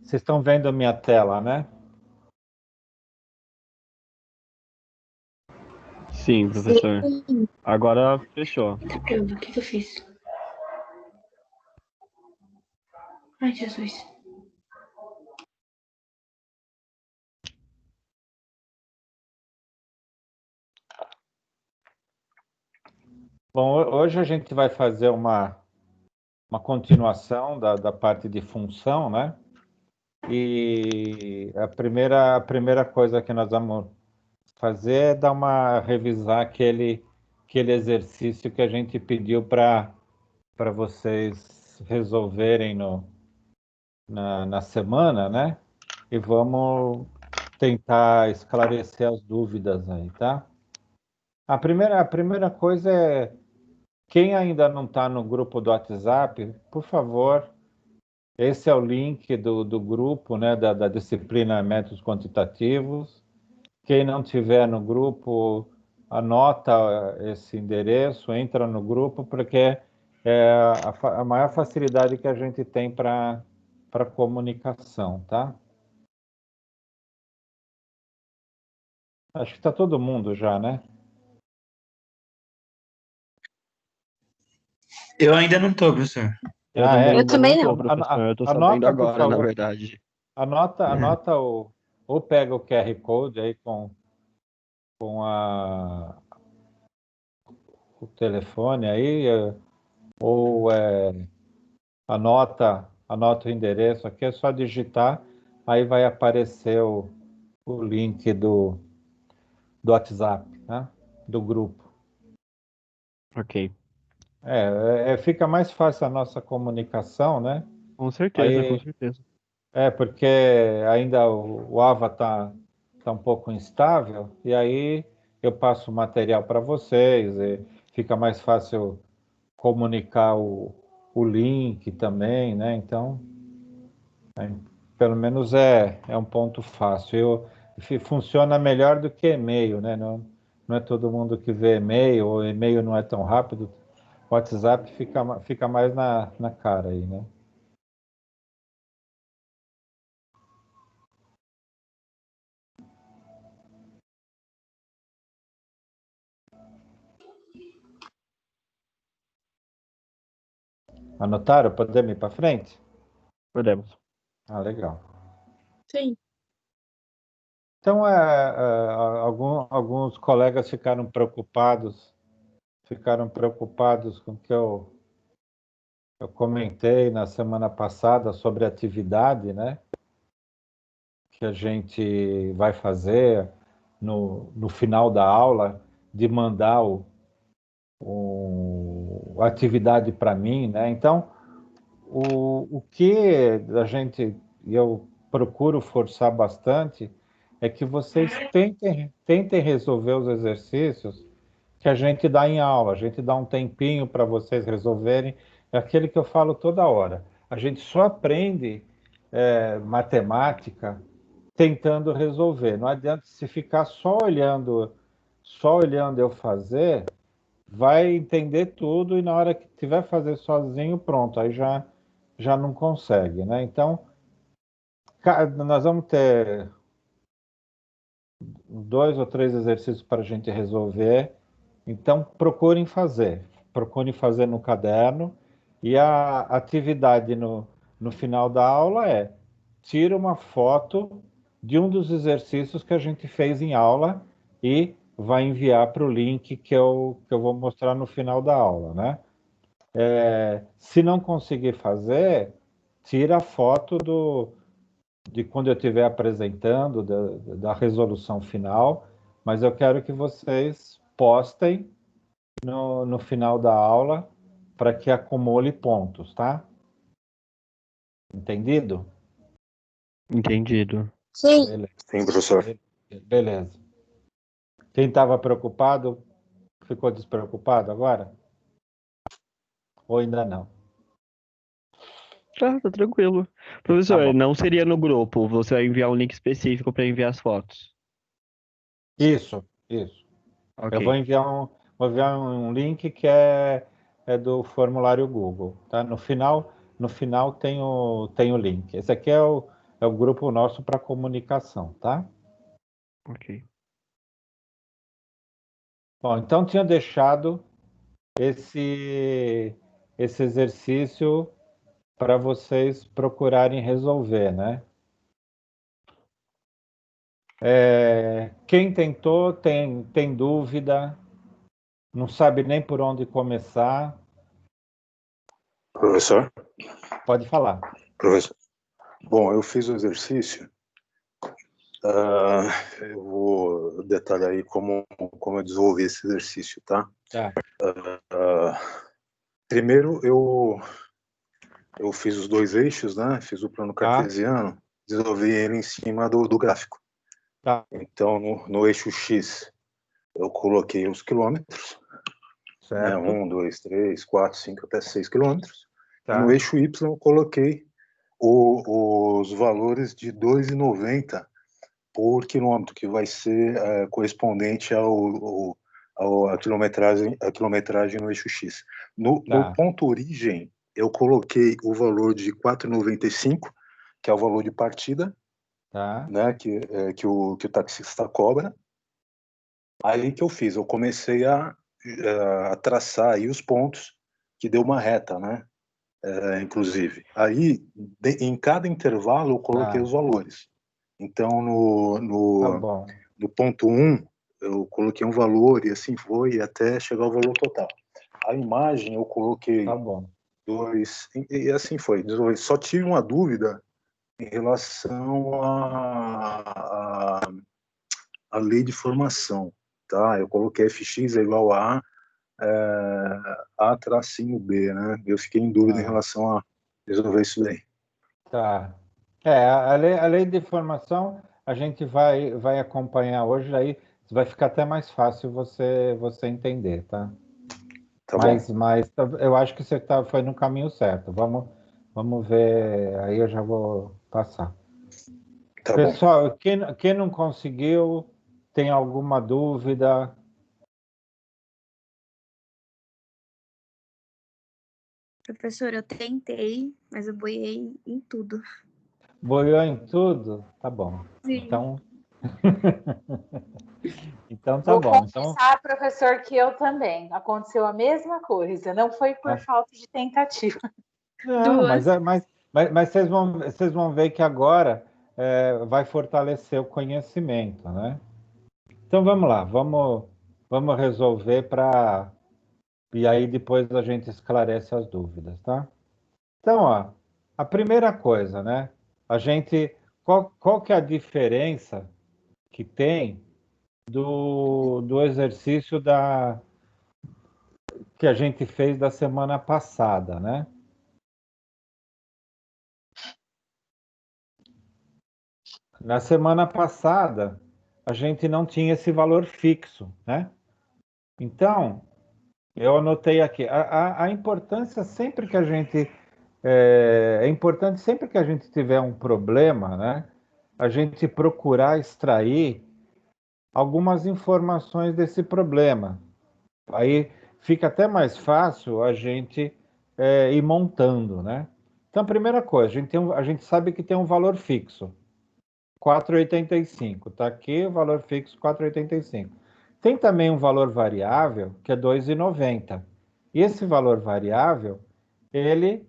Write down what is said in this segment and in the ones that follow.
Vocês estão vendo a minha tela, né? Sim, professor. Sim. Agora fechou. Eita, caramba, o que que eu fiz? Ai, Jesus. Bom, hoje a gente vai fazer uma continuação da parte de função, né? E a primeira coisa que nós vamos fazer é dar revisar aquele exercício que a gente pediu para vocês resolverem na semana, né? E vamos tentar esclarecer as dúvidas aí, tá? A primeira coisa é, quem ainda não está no grupo do WhatsApp, por favor, esse é o link do grupo, né, da disciplina Métodos Quantitativos. Quem não tiver no grupo, anota esse endereço, entra no grupo, porque é a maior facilidade que a gente tem para comunicação, tá? Acho que está todo mundo já, né? Eu ainda não tô, professor. Eu Ah, também é? Eu ainda não também tô, não. professor. Eu tô sabendo Anota, por agora, na favor. verdade. Anota ou pega o QR Code aí com o telefone aí, ou anota o endereço aqui, é só digitar, aí vai aparecer o link do WhatsApp, né? Do grupo. Ok. Fica mais fácil a nossa comunicação, né? Com certeza, com Aí, certeza. porque ainda o avatar está um pouco instável, e aí eu passo o material para vocês, e fica mais fácil comunicar o link também, né? Então, pelo menos é um ponto fácil. Funciona melhor do que e-mail, né? Não é todo mundo que vê e-mail, ou e-mail não é tão rápido. O WhatsApp fica mais na cara aí, né? Anotaram? Podemos ir para frente? Podemos. Ah, legal. Sim. Então, alguns colegas ficaram preocupados com o que eu comentei na semana passada sobre atividade, né? Que a gente vai fazer no final da aula, de mandar a atividade para mim, né? Então, o que eu procuro forçar bastante é que vocês tentem resolver os exercícios que a gente dá em aula, a gente dá um tempinho para vocês resolverem, é aquele que eu falo toda hora. A gente só aprende matemática tentando resolver. Não adianta se ficar só olhando eu fazer, vai entender tudo e na hora que tiver fazer sozinho, pronto, aí já não consegue, né? Então, nós vamos ter 2 ou 3 exercícios para a gente resolver. Então, procurem fazer no caderno, e a atividade no final da aula tira uma foto de um dos exercícios que a gente fez em aula e vai enviar para o link que eu vou mostrar no final da aula, né? Se não conseguir fazer, tira a foto de quando eu estiver apresentando, da resolução final, mas eu quero que vocês postem no final da aula para que acumule pontos, tá? Entendido? Entendido. Sim. Beleza. Sim, professor. Beleza. Quem estava preocupado, ficou despreocupado agora? Ou ainda não? Tá tranquilo. Tá Professor, bom. não seria no grupo. Você vai enviar um link específico para enviar as fotos. Isso, isso. Eu vou Ok. enviar um link que é do formulário Google, tá? No final tem o link. Esse aqui é o grupo nosso para comunicação, tá? Ok. Bom, então tinha deixado esse exercício para vocês procurarem resolver, né? Quem tentou tem dúvida, não sabe nem por onde começar, Professor? pode falar. Professor. Bom, eu fiz o exercício. Eu vou detalhar aí como eu desenvolvi esse exercício, tá? Tá. Primeiro, eu fiz os dois eixos, né? Fiz o plano cartesiano, desenvolvi ele em cima do gráfico. Tá. Então, no eixo X, eu coloquei os quilômetros, né? Certo. 1, 2, 3, 4, 5, até 6 quilômetros. Tá. E no eixo Y, eu coloquei os valores de 2,90 por quilômetro, que vai ser correspondente à quilometragem no eixo X. No ponto origem, eu coloquei o valor de 4,95, que é o valor de partida, né, que o taxista cobra. Aí que eu fiz? Eu comecei a traçar aí os pontos que deu uma reta, né? Inclusive. Aí, em cada intervalo, eu coloquei os valores. Então, no ponto 1, eu coloquei um valor e assim foi até chegar ao valor total. A imagem eu coloquei 2, e assim foi. Só tive uma dúvida em relação à lei de formação. Tá? Eu coloquei fx é igual a tracinho b, né? Eu fiquei em dúvida em relação a resolver isso daí. Tá. A lei de formação a gente vai acompanhar hoje, aí vai ficar até mais fácil você entender, tá? Tá mas bom. Eu acho que você foi no caminho certo. Vamos ver, aí eu já vou passar. Tá Pessoal, bom. quem não conseguiu, tem alguma dúvida? Professor, eu tentei, mas eu boiei em tudo. Boiou em tudo? Tá bom. Sim. Então tá Vou bom. confessar, professor, que eu também. Aconteceu a mesma coisa. Não foi por falta de tentativa. Não, mas vocês vão ver que agora vai fortalecer o conhecimento, né? Então vamos lá, vamos resolver e aí depois a gente esclarece as dúvidas, tá? Então, ó, a primeira coisa, né? Qual que é a diferença que tem do exercício que a gente fez da semana passada, né? Na semana passada, a gente não tinha esse valor fixo, né? Então, eu anotei aqui, a importância sempre que a gente é importante sempre que a gente tiver um problema, né? A gente procurar extrair algumas informações desse problema. Aí fica até mais fácil a gente ir montando, né? Então, primeira coisa, a gente sabe que tem um valor fixo, 4,85. Está aqui o valor fixo, 4,85. Tem também um valor variável, que é 2,90. E esse valor variável, ele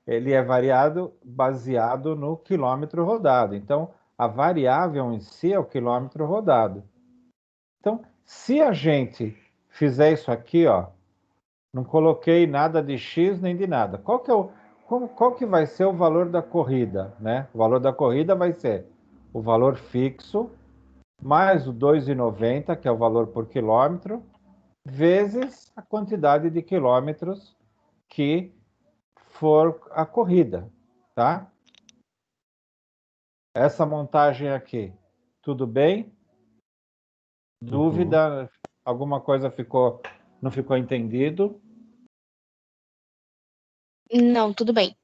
ele é variado baseado no quilômetro rodado. Então, a variável em si é o quilômetro rodado. Então, se a gente fizer isso aqui, ó, não coloquei nada de x nem de nada. Qual que vai ser o valor da corrida, né? O valor da corrida vai ser o valor fixo mais o 2,90, que é o valor por quilômetro, vezes a quantidade de quilômetros que for a corrida, tá? Essa montagem aqui, tudo bem? Dúvida? Alguma coisa não ficou entendido? Não, tudo bem.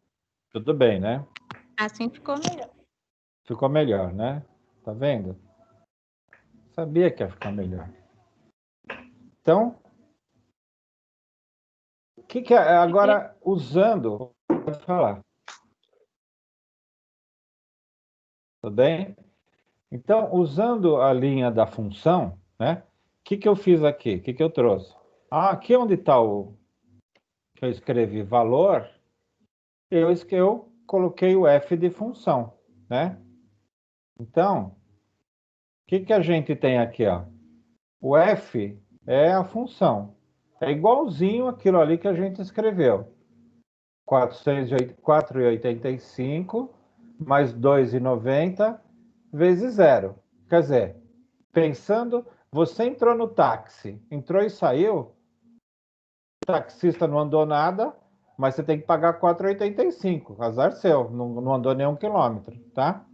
Tudo bem, né? Assim ficou melhor. Ficou melhor, né? Tá vendo? Sabia que ia ficar melhor. Então, o que é agora usando? Pode falar. Tudo bem? Então, usando a linha da função, né? O que eu fiz aqui? O que eu trouxe? Aqui onde está o que eu escrevi valor, eu coloquei o f de função, né? Então, o que a gente tem aqui, ó? O f é a função. É igualzinho aquilo ali que a gente escreveu. 4,85 mais 2,90 vezes zero. Quer dizer, pensando, você entrou no táxi, entrou e saiu, o taxista não andou nada, mas você tem que pagar 4,85. Azar seu, não andou nem 1 quilômetro, tá?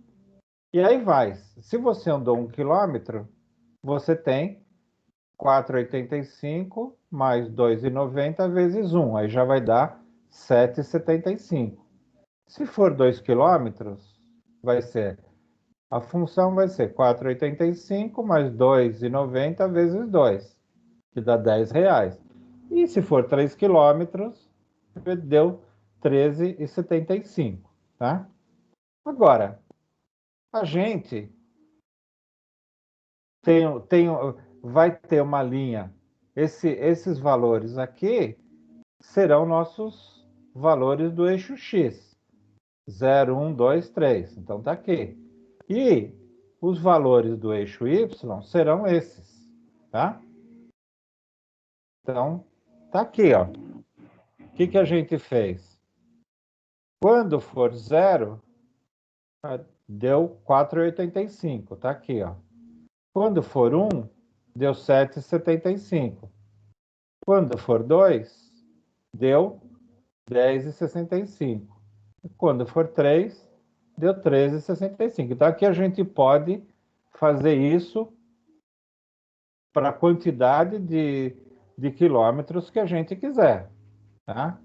E aí vai. Se você andou 1 quilômetro, você tem 4,85 mais 2,90 vezes 1. Aí já vai dar 7,75. Se for 2 quilômetros, a função vai ser 4,85 mais 2,90 vezes 2, que dá R$ 10. E se for 3 quilômetros, deu 13,75, tá? Agora, a gente vai ter uma linha. Esses valores aqui serão nossos valores do eixo X. 0, 1, 2, 3. Então está aqui. E os valores do eixo Y serão esses, tá? Então, está aqui, ó. O que a gente fez? Quando for 0, deu 4,85. Está aqui, ó. Quando for 1, deu 7,75. Quando for 2, deu 10,65. Quando for 3, deu 13,65. Então, aqui a gente pode fazer isso para a quantidade de quilômetros que a gente quiser, tá?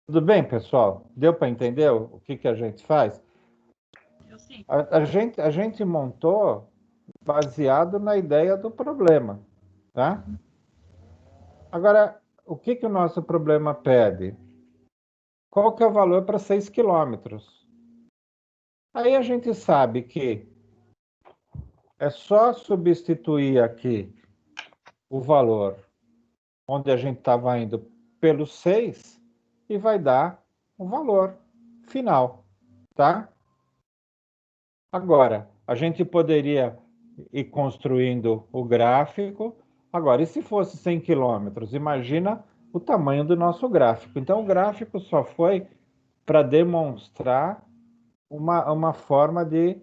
Tudo bem, pessoal? Deu para entender o que a gente faz? A gente montou baseado na ideia do problema, tá? Agora, o que o nosso problema pede? Qual que é o valor para 6 quilômetros? Aí a gente sabe que é só substituir aqui o valor onde a gente estava indo pelo 6 e vai dar o valor final, tá? Agora, a gente poderia ir construindo o gráfico. Agora, e se fosse 100 quilômetros? Imagina o tamanho do nosso gráfico. Então, o gráfico só foi para demonstrar uma forma de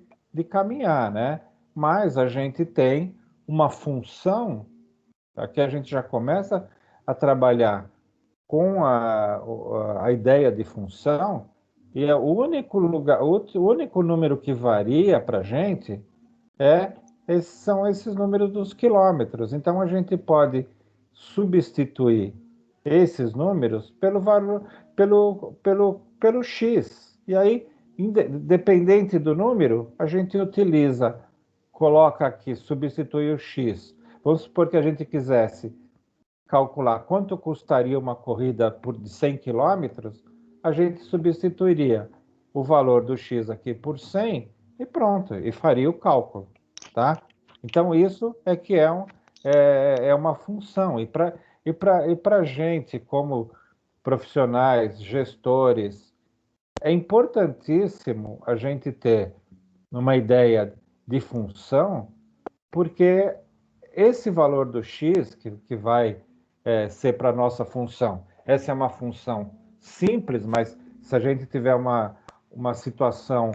caminhar, né? Mas a gente tem uma função, aqui a gente já começa a trabalhar com a ideia de função, e é o único lugar, o único número que varia para a gente são esses números dos quilômetros. Então a gente pode substituir esses números pelo valor, pelo X. E aí, dependente do número, a gente coloca aqui, substitui o X. Vamos supor que a gente quisesse calcular quanto custaria uma corrida de 100 quilômetros, a gente substituiria o valor do X aqui por 100 e pronto, e faria o cálculo, tá? Então, isso é que é uma função. E para a gente, como profissionais, gestores, é importantíssimo a gente ter uma ideia de função, porque esse valor do X, que vai ser para a nossa função, essa é uma função simples, mas se a gente tiver uma situação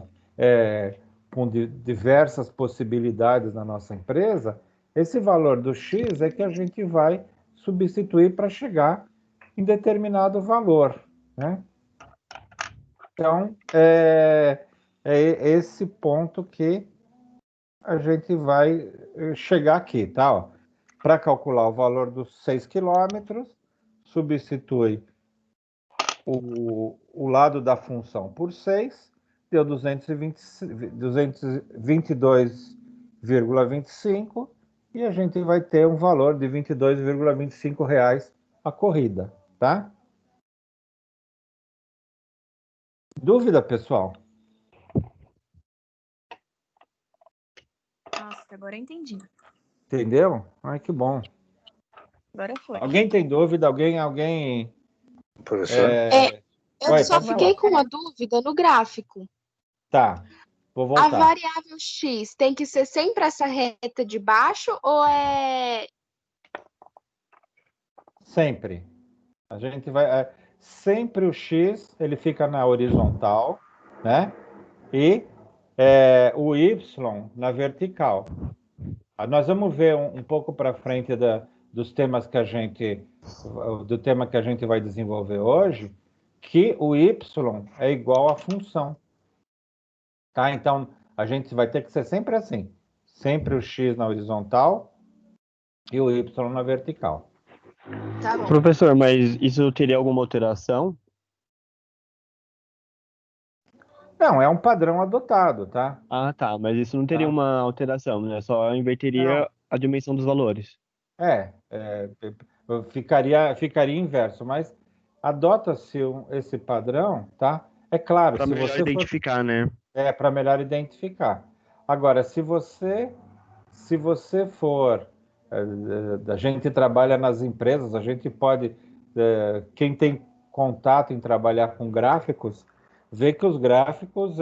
com diversas possibilidades na nossa empresa, esse valor do X é que a gente vai substituir para chegar em determinado valor, né? Então, é esse ponto que a gente vai chegar aqui, tá? Para calcular o valor dos 6 quilômetros, substitui o lado da função por 6, deu 222,25, e a gente vai ter um valor de R$ 22,25 a corrida, tá? Dúvida, pessoal? Nossa, agora eu entendi. Entendeu? Ai, que bom. Agora foi. Alguém tem dúvida? Alguém... Professor? Eu Oi, só pode fiquei falar. com uma dúvida no gráfico. Tá, vou A voltar. variável x tem que ser sempre essa reta de baixo ou é... Sempre. A gente vai... sempre o X, ele fica na horizontal, né? E o Y na vertical. Nós vamos ver um pouco para frente dos temas que do tema que a gente vai desenvolver hoje, que o Y é igual à função. Tá? Então, a gente vai ter que ser sempre assim. Sempre o X na horizontal e o Y na vertical. Tá bom. Professor, mas isso teria alguma alteração? Não, é um padrão adotado, tá? Ah, tá, mas isso não teria Tá. uma alteração, né? Só inverteria Não. a dimensão dos valores. Ficaria inverso, mas adota-se esse padrão, tá? É claro, Para se melhor você for identificar, né? para melhor identificar. Agora, se você for, a gente trabalha nas empresas, a gente pode, quem tem contato em trabalhar com gráficos, vê que os gráficos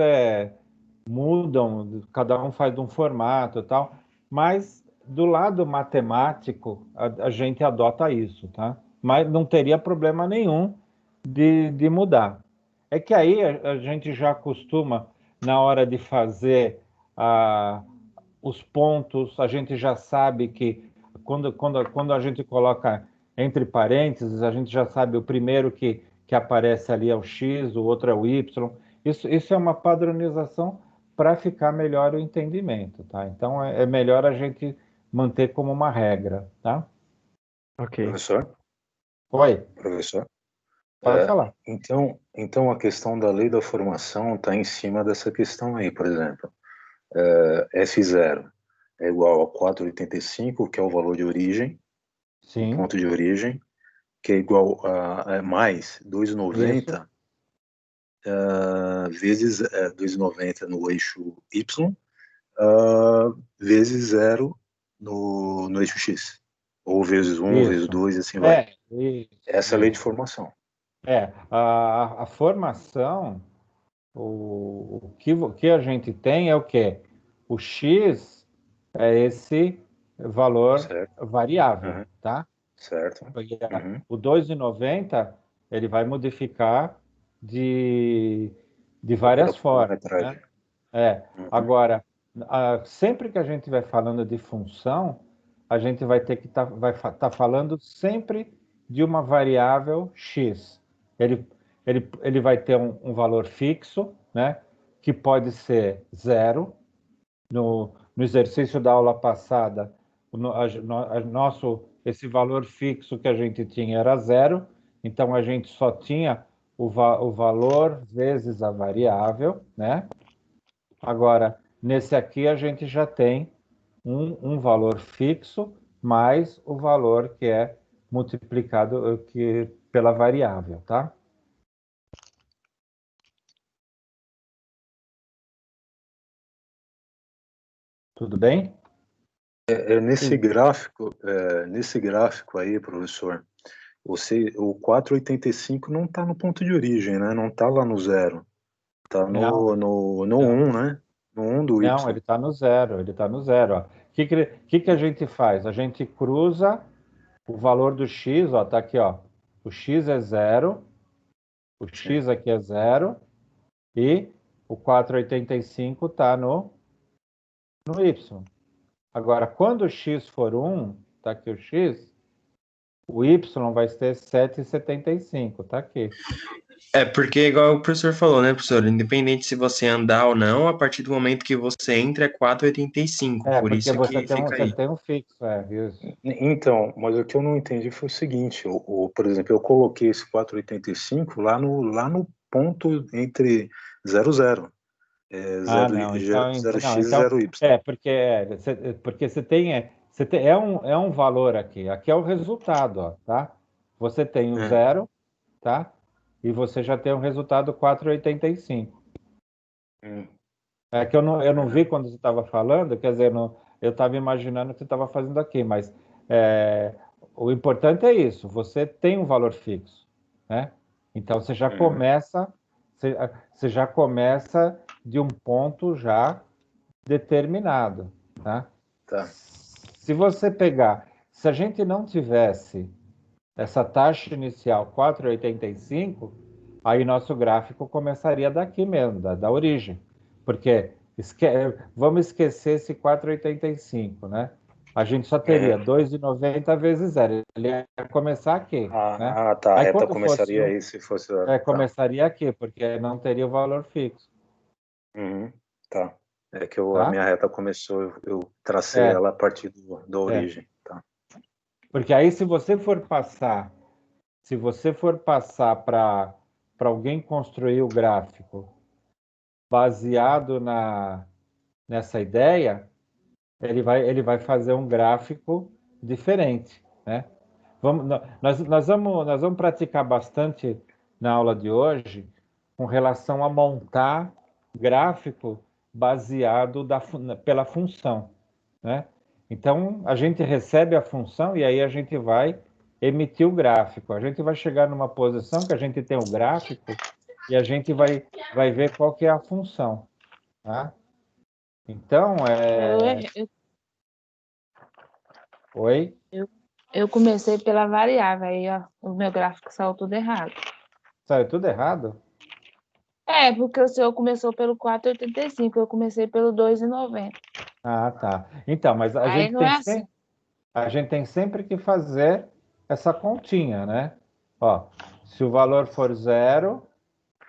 mudam, cada um faz um formato e tal, mas do lado matemático, a gente adota isso, tá? Mas não teria problema nenhum de mudar. É que aí a gente já costuma, na hora de fazer os pontos, a gente já sabe que quando a gente coloca entre parênteses, a gente já sabe o primeiro que aparece ali é o X, o outro é o Y. Isso é uma padronização para ficar melhor o entendimento, tá? Então é melhor a gente manter como uma regra, tá? Ok. Professor? Oi, Professor? pode falar. Então a questão da lei da formação está em cima dessa questão aí, por exemplo. F0 é igual a 4,85, que é o valor de origem, o Sim, ponto de origem, que é igual a mais 2,90 vezes 2,90 no eixo Y, vezes 0 no eixo X. Ou vezes 1, vezes isso. 2 e assim vai. Isso, Essa é a lei de isso. formação. A formação, o que a gente tem é o quê? O X é esse valor Certo? variável, Uhum. tá? Certo? Porque Uhum. o 2,90 ele vai modificar de várias Pela formas, quilometragem. né? Uhum. Agora, sempre que a gente vai falando de função, a gente vai ter que tá falando sempre de uma variável x. Ele vai ter um valor fixo, né? Que pode ser zero. No exercício da aula passada, esse valor fixo que a gente tinha era zero, então a gente só tinha o valor vezes a variável, né? Agora, nesse aqui a gente já tem um valor fixo mais o valor que é multiplicado pela variável, tá? Tudo bem? Nesse Sim. gráfico aí, professor, o 4,85 não está no ponto de origem, né? Não está lá no zero. Está Não, no não. 1, né? No 1 do Não, Y. ele está no zero, ele está no zero. Ó. O que a gente faz? A gente cruza o valor do x, ó, tá aqui, ó. O x é zero, o Sim. x aqui é zero e o 4,85 está no y. Agora, quando o x for 1, tá aqui o x, o y vai ter 7,75, tá aqui. Porque, igual o professor falou, né, professor? Independente se você andar ou não, a partir do momento que você entra é 4,85. Por Porque isso você que tem fica aí. um fixo, isso. Então, mas o que eu não entendi foi o seguinte, por exemplo, eu coloquei esse 4,85 lá no ponto entre 0, 0. Ah, não. Então, 0x e então 0y. porque você tem é um valor aqui. Aqui é o resultado, ó, tá? Você tem o zero, tá? E você já tem o resultado 4,85. É que eu não vi quando você estava falando, quer dizer, eu estava imaginando o que você estava fazendo aqui, mas o importante é isso, você tem um valor fixo, né? Então você já começa, você já começa de um ponto já determinado, tá? Tá. Se a gente não tivesse essa taxa inicial 4,85, aí nosso gráfico começaria daqui mesmo, da origem. Porque vamos esquecer esse 4,85, né? A gente só teria 2,90 vezes zero. Ele ia começar aqui, né? Tá. A Aí reta quando começaria fosse aí se fosse... começaria aqui, porque não teria o valor fixo, Tá. É que a tá? minha reta começou, eu tracei ela a partir da origem. Tá. Porque aí se você for passar para alguém construir o gráfico baseado nessa ideia, ele vai fazer um gráfico diferente, né? Nós vamos praticar bastante na aula de hoje com relação a montar gráfico baseado pela função, né? Então, a gente recebe a função e aí a gente vai emitir o gráfico. A gente vai chegar numa posição que a gente tem o gráfico e a gente vai ver qual que é a função, tá? Então, Oi? Eu comecei pela variável, aí ó, o meu gráfico saiu tudo errado. Saiu tudo errado? Porque o seu começou pelo 4,85, eu comecei pelo 2,90. Ah, tá. Então, mas Aí não é assim. a gente tem sempre que fazer essa continha, né? Ó, se o valor for zero,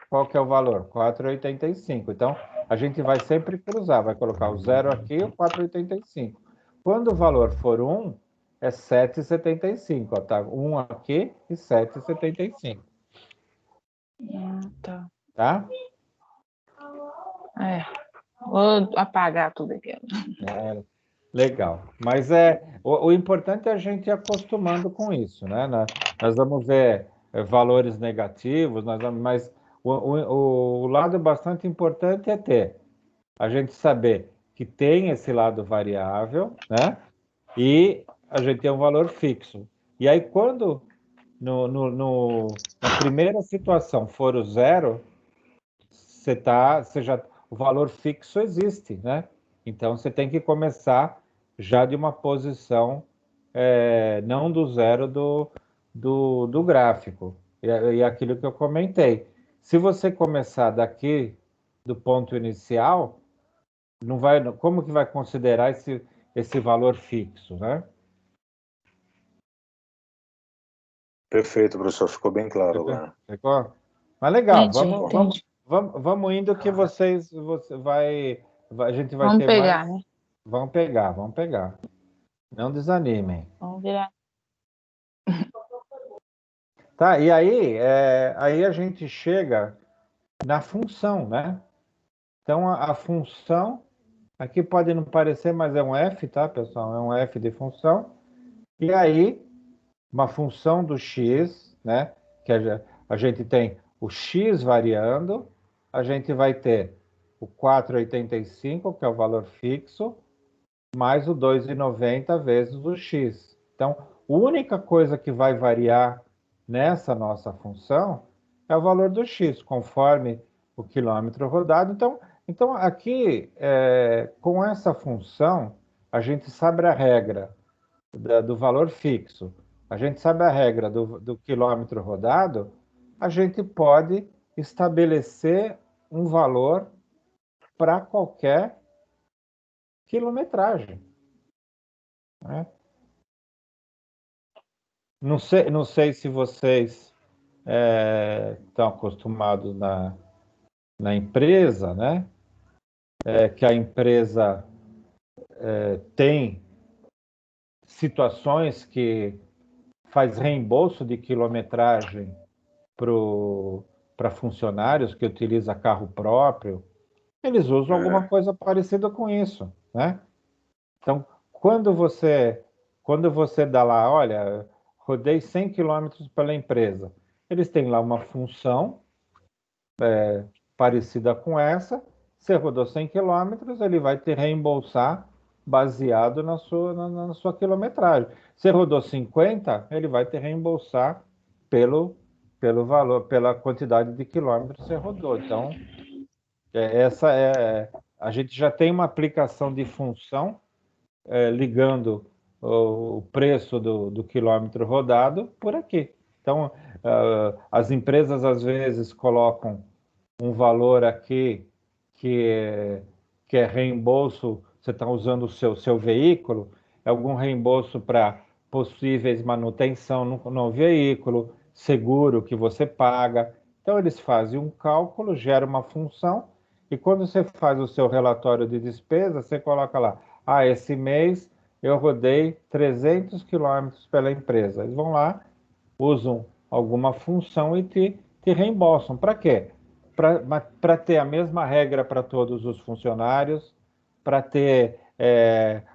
qual que é o valor? 4,85. Então, a gente vai sempre cruzar, vai colocar o zero aqui e o 4,85. Quando o valor for 1, é 7,75. Ó, tá? 1 aqui e 7,75. Tá. Tá? Vou apagar tudo aqui. Legal. Mas o importante é a gente ir acostumando com isso, né? Nós vamos ver valores negativos, mas o lado bastante importante é ter a gente saber que tem esse lado variável, né? E a gente tem um valor fixo. E aí, quando na primeira situação for o zero, o valor fixo existe, né? Então você tem que começar já de uma posição não do zero do gráfico. E aquilo que eu comentei. Se você começar daqui do ponto inicial, como que vai considerar esse valor fixo, né? Perfeito, professor. Ficou bem claro agora. Ficou? Mas legal, Entendi. vamos indo que a gente vai Vamos ter pegar, mais. né? Vamos pegar. Não desanimem. Vamos virar. Tá, e aí a gente chega na função, né? Então, a função, aqui pode não parecer, mas é um f, tá, pessoal? É um f de função. E aí, uma função do x, né? Que a gente tem o x variando, a gente vai ter o 4,85, que é o valor fixo, mais o 2,90 vezes o x. Então, a única coisa que vai variar nessa nossa função é o valor do x, conforme o quilômetro rodado. Então aqui, com essa função, a gente sabe a regra do valor fixo, a gente sabe a regra do quilômetro rodado, a gente pode estabelecer um valor para qualquer quilometragem, né? Não sei se vocês estão acostumados na empresa, né? Que a empresa tem situações que faz reembolso de quilometragem para funcionários que utilizam carro próprio. Eles usam alguma coisa parecida com isso, né? Então, quando você dá lá, olha, rodei 100 quilômetros pela empresa, eles têm lá uma função parecida com essa. Você rodou 100 quilômetros, ele vai te reembolsar baseado na sua quilometragem. Você rodou 50, ele vai te reembolsar pelo valor, pela quantidade de quilômetros que você rodou. Então, a gente já tem uma aplicação de função ligando o preço do quilômetro rodado por aqui. Então, as empresas às vezes colocam um valor aqui que é reembolso, você está usando o seu veículo, é algum reembolso para possíveis manutenção no veículo, seguro que você paga. Então, eles fazem um cálculo, gera uma função, e quando você faz o seu relatório de despesa, você coloca lá, esse mês eu rodei 300 quilômetros pela empresa. Eles vão lá, usam alguma função e te reembolsam. Para quê? Para ter a mesma regra para todos os funcionários, para ter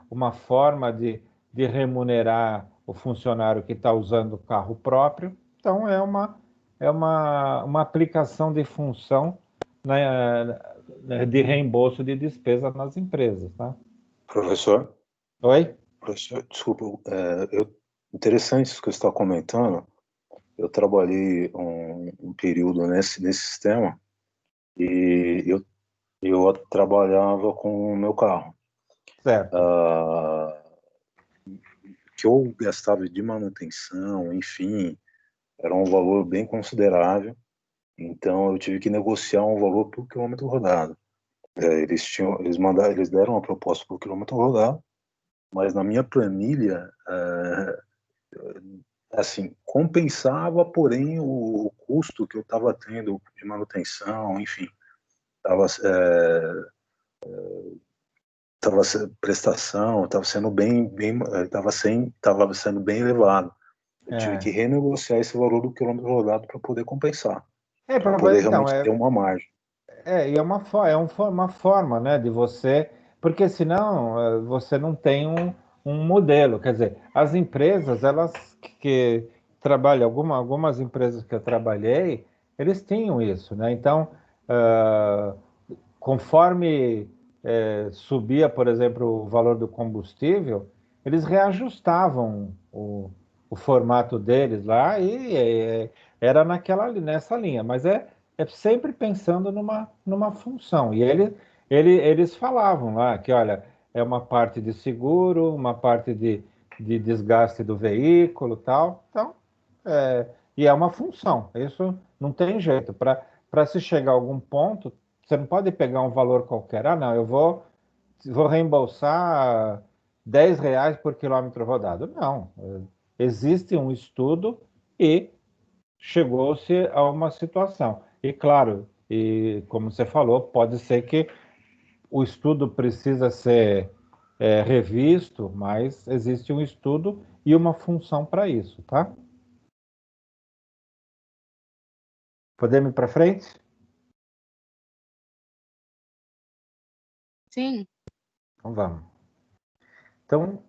uma forma de remunerar o funcionário que está usando o carro próprio. Então, é uma aplicação de função, né, de reembolso de despesa nas empresas. Tá? Professor? Oi? Professor, desculpa, interessante isso que você está comentando. Eu trabalhei um período nesse sistema e eu trabalhava com o meu carro. Certo. Que eu gastava de manutenção, enfim, era um valor bem considerável. Então eu tive que negociar um valor por quilômetro rodado. Eles deram uma proposta por quilômetro rodado, mas na minha planilha, assim, compensava, porém o custo que eu estava tendo de manutenção, enfim, prestação, estava sendo sendo bem elevado. Eu tive que renegociar esse valor do quilômetro rodado para poder compensar, para poder realmente ter uma margem. E é uma forma, né, de você, porque senão você não tem um modelo. Quer dizer, as empresas, elas que trabalham, algumas empresas que eu trabalhei, eles tinham isso, né? Então, conforme subia, por exemplo, o valor do combustível, eles reajustavam o formato deles lá e era nessa linha, mas é sempre pensando numa função. E eles falavam lá que, olha, é uma parte de seguro, uma parte de desgaste do veículo, tal. Então, e é uma função. Isso não tem jeito. Para se chegar a algum ponto, você não pode pegar um valor qualquer. Não, eu vou reembolsar R$ 10 por quilômetro rodado. Não. Existe um estudo e chegou-se a uma situação. E claro, e como você falou, pode ser que o estudo precisa ser revisto, mas existe um estudo e uma função para isso, tá? Podemos ir para frente? Sim. Então vamos. Então,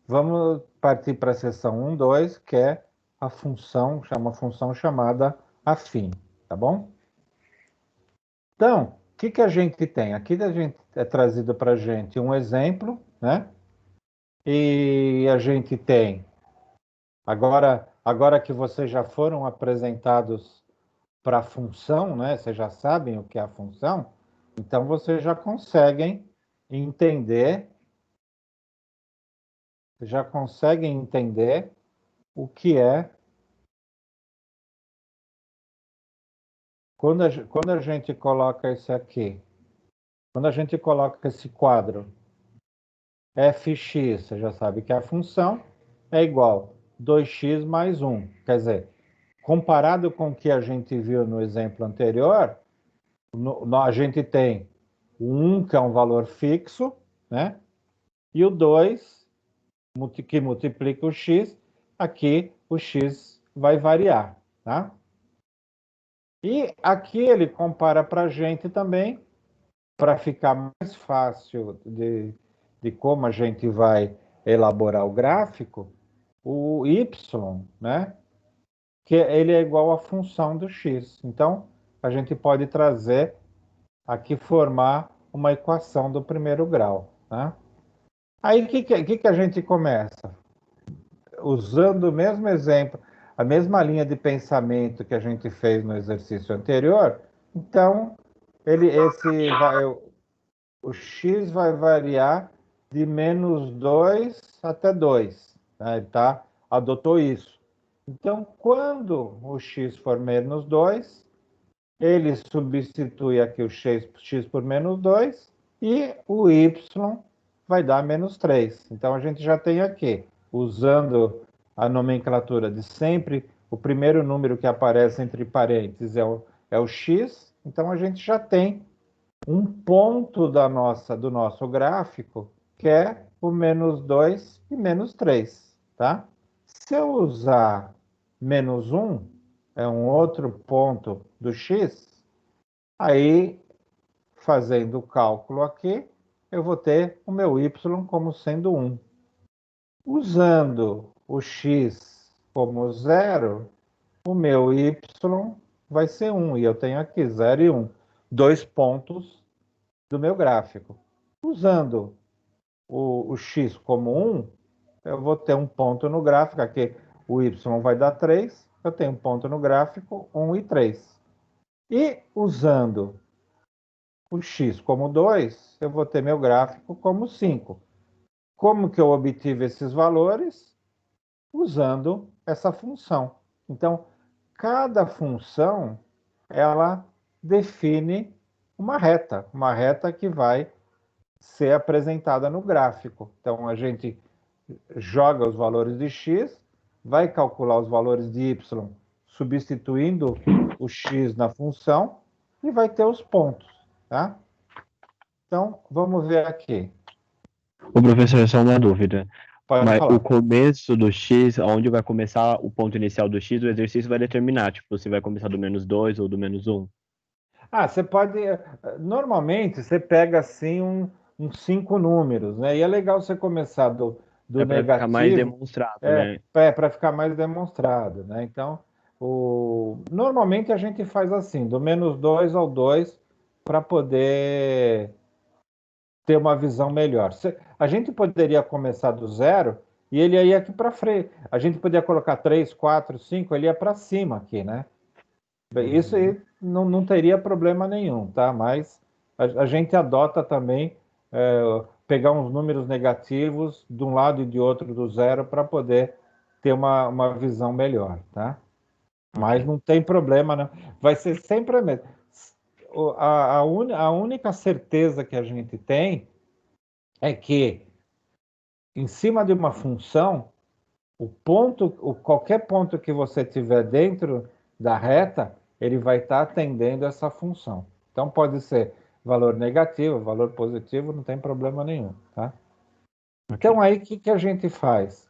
vamos partir para a seção 1, 2, que é a função chamada afim, tá bom? Então, o que a gente tem? Aqui a gente é trazido para a gente um exemplo, né? E a gente tem, agora que vocês já foram apresentados para a função, né? Vocês já sabem o que é a função, então vocês já conseguem entender o que é quando a gente coloca isso aqui, quando a gente coloca esse quadro fx, você já sabe que a função é igual 2x mais 1. Quer dizer, comparado com o que a gente viu no exemplo anterior, a gente tem o 1, que é um valor fixo, né? E o 2, que multiplica o x, aqui o x vai variar, tá? E aqui ele compara para a gente também, para ficar mais fácil de como a gente vai elaborar o gráfico, o y, né? Que ele é igual à função do x. Então, a gente pode trazer aqui, formar uma equação do primeiro grau, né? Aí, o que a gente começa? Usando o mesmo exemplo, a mesma linha de pensamento que a gente fez no exercício anterior, então, o x vai variar de -2 até 2. Né? Ele adotou isso. Então, quando o x for -2, ele substitui aqui o x por -2 e o y vai dar -3. Então, a gente já tem aqui, usando a nomenclatura de sempre, o primeiro número que aparece entre parênteses é o x. Então, a gente já tem um ponto do nosso gráfico, que é o -2 e -3, tá? Se eu usar -1, é um outro ponto do x, aí, fazendo o cálculo aqui, eu vou ter o meu y como sendo 1. Usando o x como 0, o meu y vai ser 1, e eu tenho aqui 0 e 1, 2 pontos do meu gráfico. Usando o x como 1, eu vou ter um ponto no gráfico, aqui o y vai dar 3, eu tenho um ponto no gráfico, 1 e 3. E usando o x como 2, eu vou ter meu gráfico como 5. Como que eu obtive esses valores? Usando essa função. Então, cada função, ela define uma reta que vai ser apresentada no gráfico. Então, a gente joga os valores de x, vai calcular os valores de y, substituindo o x na função, e vai ter os pontos, tá? Então, vamos ver aqui. Ô, professor, só uma dúvida. Pode Mas falar. o começo do x, onde vai começar o ponto inicial do x, o exercício vai determinar, tipo, se vai começar do -2 ou do -1. Você pode... Normalmente, você pega, assim, uns 5 números, né? E é legal você começar do para ficar mais negativo, demonstrado, né? para ficar mais demonstrado, né? Então, normalmente a gente faz assim, do -2 ao 2, para poder ter uma visão melhor. A gente poderia começar do 0 e ele ia aqui para frente. A gente poderia colocar 3, 4, 5, ele ia para cima aqui, né? Isso aí não teria problema nenhum, tá? Mas a gente adota também pegar uns números negativos de um lado e de outro do 0 para poder ter uma visão melhor, tá? Mas não tem problema, não. Vai ser sempre a mesma. A única certeza que a gente tem é que, em cima de uma função, qualquer ponto que você tiver dentro da reta, ele vai estar atendendo essa função. Então, pode ser valor negativo, valor positivo, não tem problema nenhum, tá? Então, aí, o que a gente faz?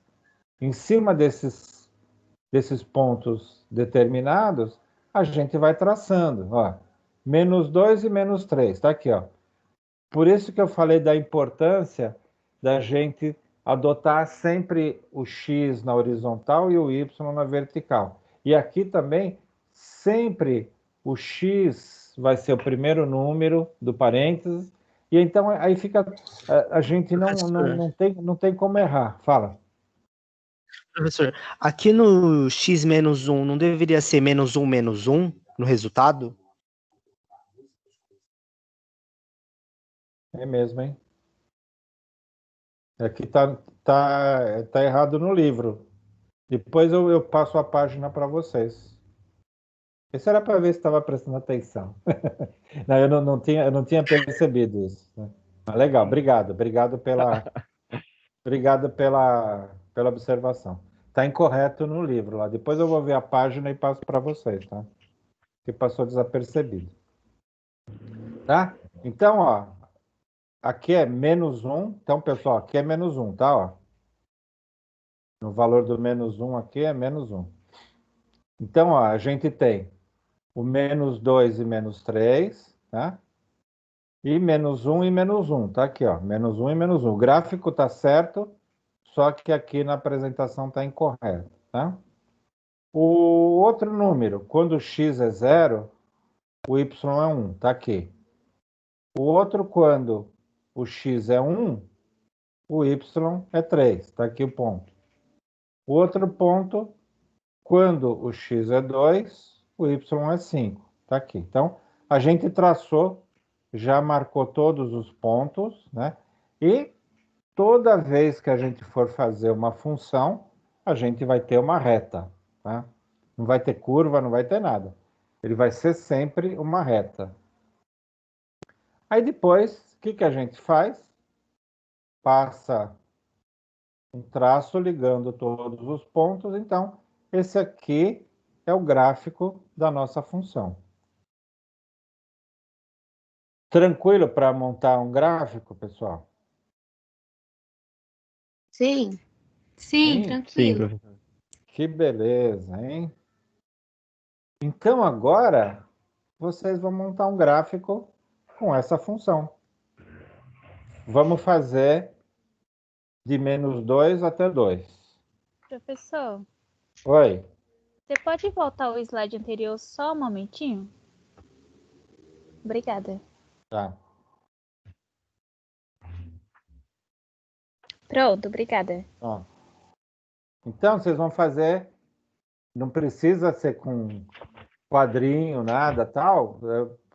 Em cima desses pontos determinados, a gente vai traçando, ó, -2 e -3, tá aqui, ó. Por isso que eu falei da importância da gente adotar sempre o x na horizontal e o y na vertical. E aqui também, sempre o x vai ser o primeiro número do parênteses, e então aí fica... A gente não tem como errar. Fala. Professor, aqui no x-1 não deveria ser -1 no resultado? É mesmo, hein? Aqui tá errado no livro. Depois eu passo a página para vocês. Isso era para ver se estava prestando atenção. Não, eu não tinha percebido isso, né? Mas legal, obrigado pela observação. Está incorreto no livro lá. Depois eu vou ver a página e passo para vocês, tá? Que passou desapercebido. Tá? Então, ó, aqui é -1. Então, pessoal, aqui é -1, tá? Ó. No valor do -1 aqui é -1. Então, ó, a gente tem o -2 e -3, tá? E -1 e -1, tá aqui, ó, -1 e -1. O gráfico tá certo, só que aqui na apresentação está incorreto, tá? O outro número, quando o x é 0, o y é 1, está aqui. O outro, quando o x é 1, o y é 3, está aqui o ponto. O outro ponto, quando o x é 2, o y é 5, está aqui. Então, a gente traçou, já marcou todos os pontos, né? E toda vez que a gente for fazer uma função, a gente vai ter uma reta, tá? Não vai ter curva, não vai ter nada. Ele vai ser sempre uma reta. Aí depois, o que a gente faz? Passa um traço ligando todos os pontos. Então, esse aqui é o gráfico da nossa função. Tranquilo para montar um gráfico, pessoal? Sim. Sim, Sim? Sim, tranquilo. professor. Que beleza, hein? Então, agora, vocês vão montar um gráfico com essa função. Vamos fazer de -2 até 2. Professor, Oi? você pode voltar ao slide anterior só um momentinho? Obrigada. Tá. Pronto, obrigada. Ó. Então, vocês vão fazer... Não precisa ser com quadrinho, nada, tal.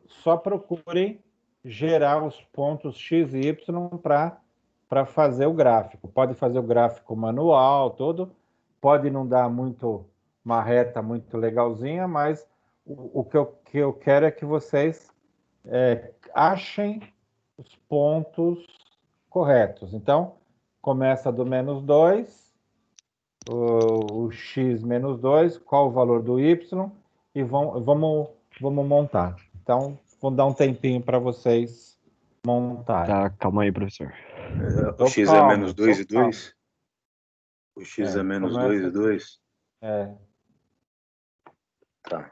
Só procurem gerar os pontos x e y para fazer o gráfico. Pode fazer o gráfico manual, todo. Pode não dar muito uma reta muito legalzinha, mas o que eu quero é que vocês achem os pontos corretos. Então, começa do -2, o x menos 2, qual o valor do y, e vamos montar. Então, vou dar um tempinho para vocês montarem. Tá, calma aí, professor. O x é calmo, menos 2 e calmo. 2? O x é menos começa 2 e aqui. 2? É, Tá.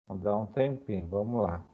vou dar um tempinho, vamos lá.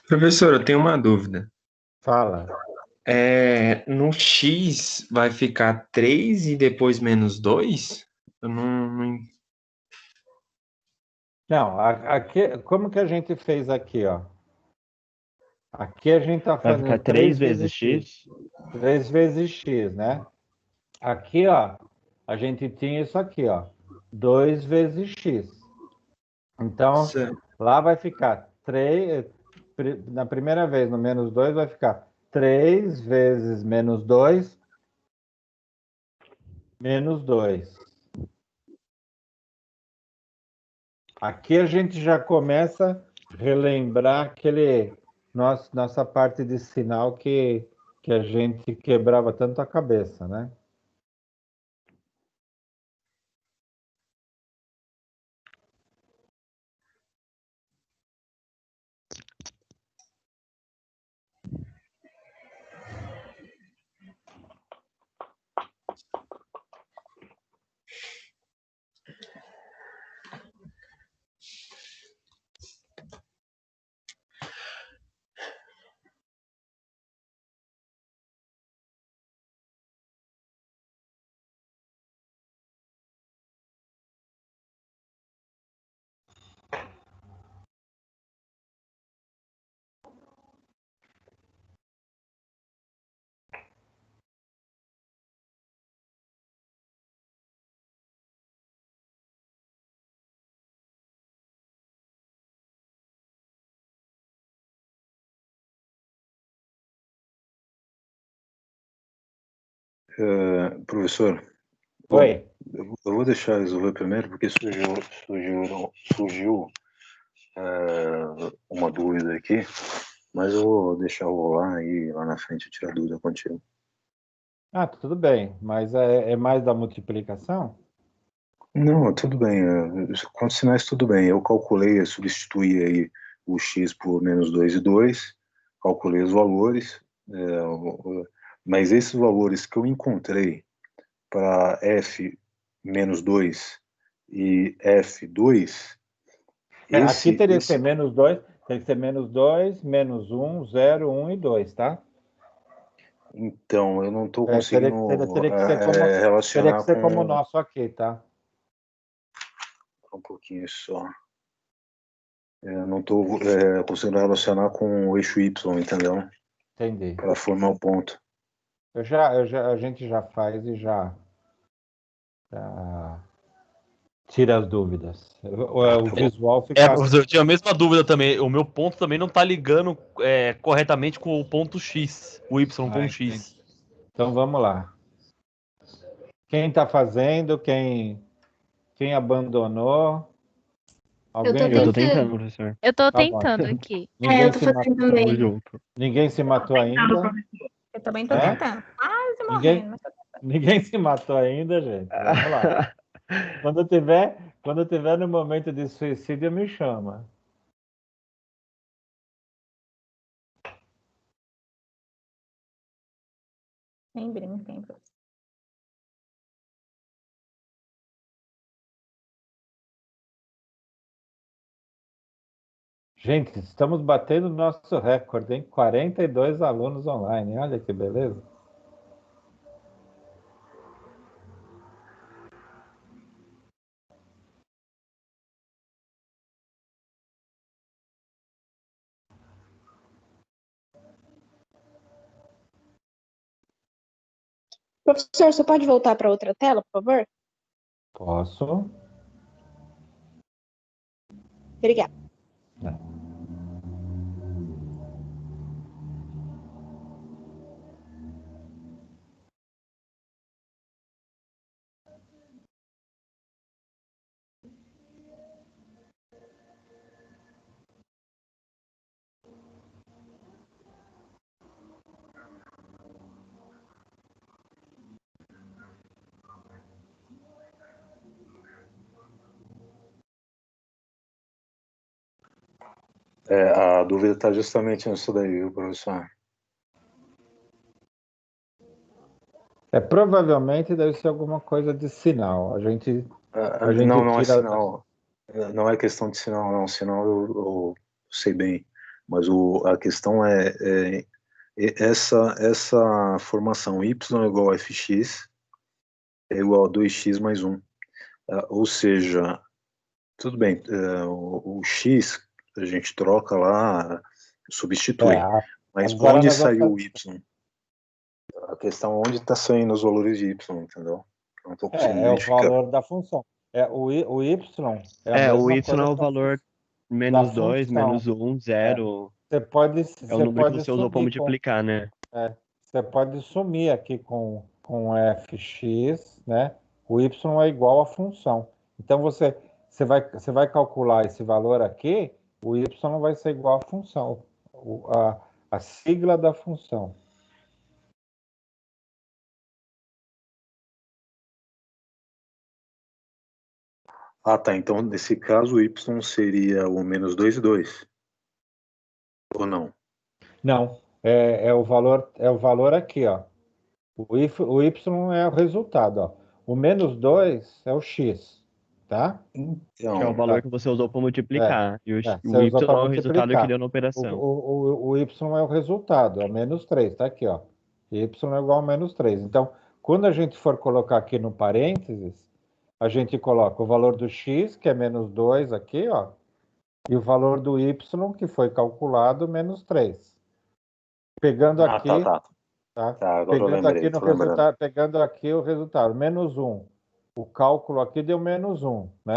Professor, eu tenho uma dúvida. Fala. No X vai ficar 3 e depois -2? Eu não... Não, aqui, como que a gente fez aqui, ó? Aqui a gente está Vai fazendo ficar 3 vezes x. 3 vezes x, né? Aqui, ó, a gente tinha isso aqui, ó, 2 vezes x. Então, Certo. lá vai ficar 3, na primeira vez, no -2, vai ficar 3 vezes -2, menos 2. Aqui a gente já começa a relembrar aquele nossa parte de sinal que a gente quebrava tanto a cabeça, né? Professor, Bom, Oi. eu vou deixar resolver primeiro, porque surgiu uma dúvida aqui, mas eu vou deixar rolar e lá na frente eu tirar a dúvida contigo. Ah, tudo bem, mas é mais da multiplicação? Não, tudo bem. Quantos sinais, tudo bem. Eu calculei, substituí aí o x por menos 2 e 2, calculei os valores, mas esses valores que eu encontrei para f menos 2 e f2, Aqui teria que ser menos 2, tem que ser menos 2, menos 1, 0, 1 e 2, tá? Então, eu não estou conseguindo Teria que ser relacionar como o com... nosso aqui, tá? Um pouquinho só. Eu não estou conseguindo relacionar com o eixo y, entendeu? Entendi. Para formar o ponto. A gente já faz e já tira as dúvidas. O visual fica... Eu tinha a mesma dúvida também. O meu ponto também não tá ligando corretamente com o ponto X, o Y com o X. Então vamos lá. Quem está fazendo? Quem abandonou? Alguém Eu tô tentando, professor. Eu tô Tá bom. tentando aqui. Ninguém eu tô se fazendo matou. também. Junto. Ninguém se matou ainda. Eu também tô É? tentando. Quase Ninguém, morrendo. Mas... ninguém se matou ainda, gente. Vamos lá. Quando tiver no momento de suicídio, me chama. Nem brinca. Gente, estamos batendo nosso recorde, hein? 42 alunos online. Olha que beleza. Professor, você pode voltar para outra tela, por favor? Posso? Obrigada. A dúvida está justamente nisso daí, viu, professor? Provavelmente deve ser alguma coisa de sinal. A gente Não é tira... sinal. Não é questão de sinal, não. Sinal eu sei bem. Mas a questão é essa formação y é igual a fx é igual a 2x mais 1. Ou seja, tudo bem, o x a gente troca lá, substitui. Mas agora onde nós vamos saiu o y? A questão é onde está saindo os valores de y, entendeu? Eu não estou conseguindo o identificar. valor da função. O y é a mesma O y coisa é o da valor da menos 2, função. menos 1, 0. Você pode, É o número que você usou para multiplicar, né? Você pode sumir aqui com fx, né? O y é igual à função. Então você vai calcular esse valor aqui, o y vai ser igual à função, a sigla da função. Ah, tá. Então, nesse caso, o y seria o menos 2 e 2. Ou não? Não, é o valor aqui, ó. O y é o resultado, ó. O menos 2 é o x, tá? Que é o valor que você usou para multiplicar. E o Você y usou é para o resultado que multiplicar. deu na operação. O y é o resultado, é o menos 3, tá aqui, ó. Y é igual a menos 3. Então, quando a gente for colocar aqui no parênteses, a gente coloca o valor do x, que é menos 2 aqui, ó, e o valor do y, que foi calculado, menos 3. Pegando aqui... Agora pegando eu lembrei, aqui no tô lembrando. resultado, pegando aqui o resultado, menos 1. O cálculo aqui deu menos 1, né?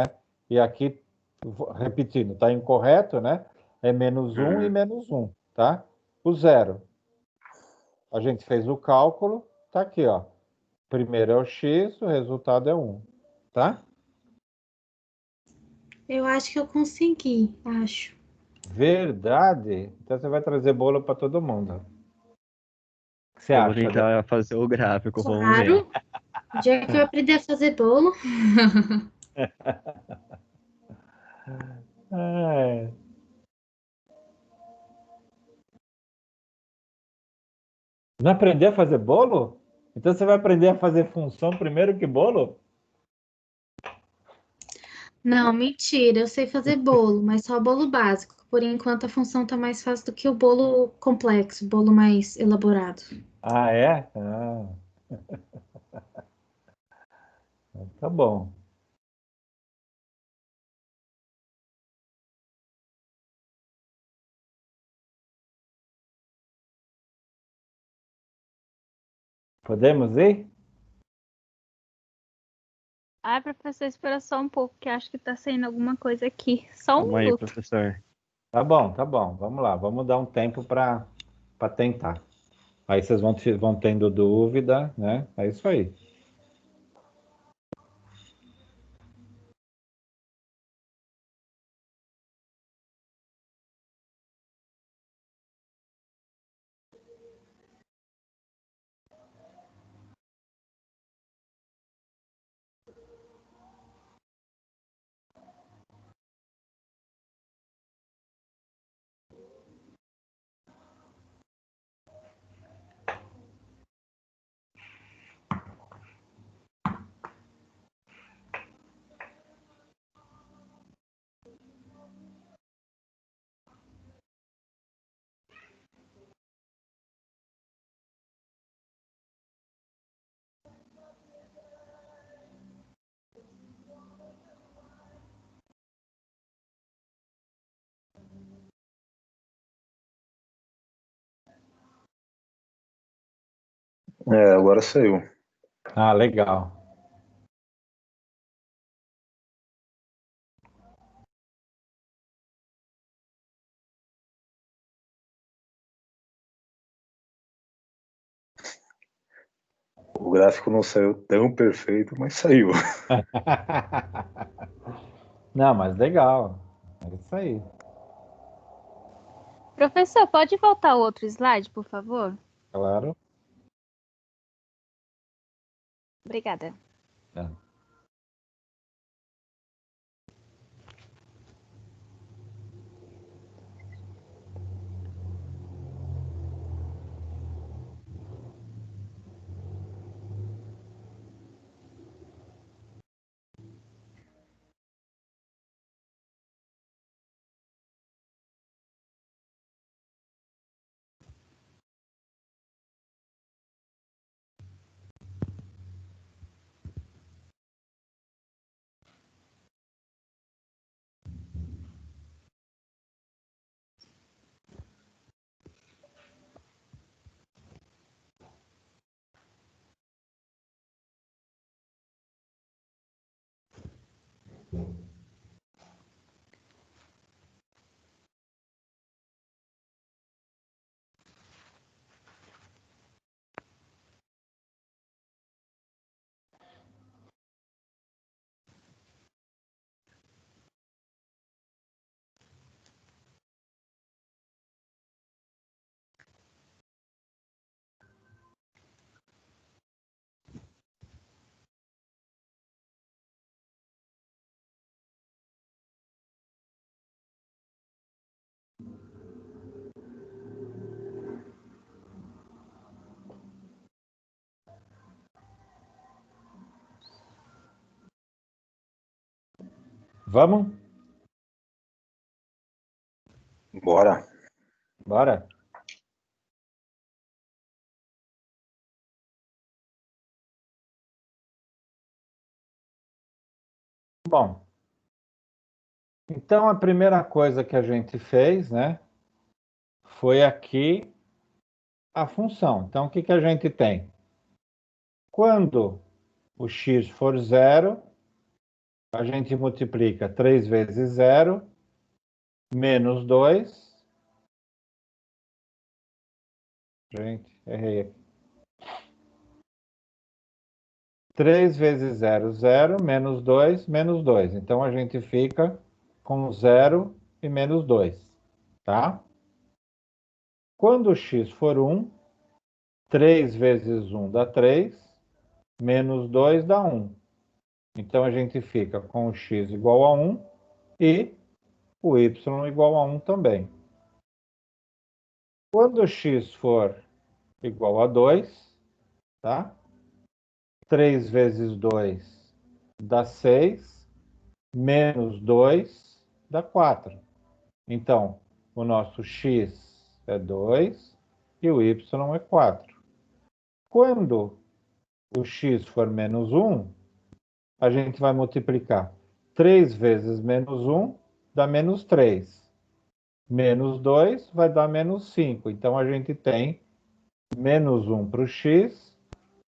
E aqui, repetindo, está incorreto, né? É menos 1 e menos 1, tá? O 0. A gente fez o cálculo, tá aqui, ó. primeiro é o x, o resultado é 1, tá? Eu acho que eu consegui, acho. Verdade? Então você vai trazer bolo para todo mundo. O que você Eu vou acha? tentar fazer o gráfico, vamos ver. Claro. O dia que eu aprender a fazer bolo. É. Não aprender a fazer bolo? Então você vai aprender a fazer função primeiro que bolo? Não, mentira. Eu sei fazer bolo, mas só bolo básico. Por enquanto, a função tá mais fácil do que o bolo complexo, bolo mais elaborado. Ah, é? Tá bom. Podemos ir? Ai, professor, espera só um pouco, que acho que tá saindo alguma coisa aqui. Só um Calma aí, minuto. professor. Tá bom, tá bom. Vamos lá, vamos dar um tempo para tentar. Aí vocês vão tendo dúvida, né? É isso aí. Agora saiu. Ah, legal. O gráfico não saiu tão perfeito, mas saiu. Não, mas legal. É isso aí. Professor, pode voltar o outro slide, por favor? Claro. Obrigada. É. Vamos? Bora. Bora? Bom, então a primeira coisa que a gente fez, né, foi aqui a função. Então, o que que a gente tem? Quando o x for zero, a gente multiplica 3 vezes zero, menos 2. Gente, errei aqui. 3 vezes 0, 0, menos 2, menos 2. Então, a gente fica com 0 e menos 2, tá? Quando o x for 1, 3 vezes 1 dá 3, menos 2 dá 1. Então, a gente fica com o x igual a 1 e o y igual a 1 também. Quando o x for igual a 2, tá? 3 vezes 2 dá 6, menos 2 dá 4. Então, o nosso x é 2 e o y é 4. Quando o x for menos 1, a gente vai multiplicar 3 vezes menos 1 dá menos 3. Menos 2 vai dar menos 5. Então, a gente tem menos 1 para o x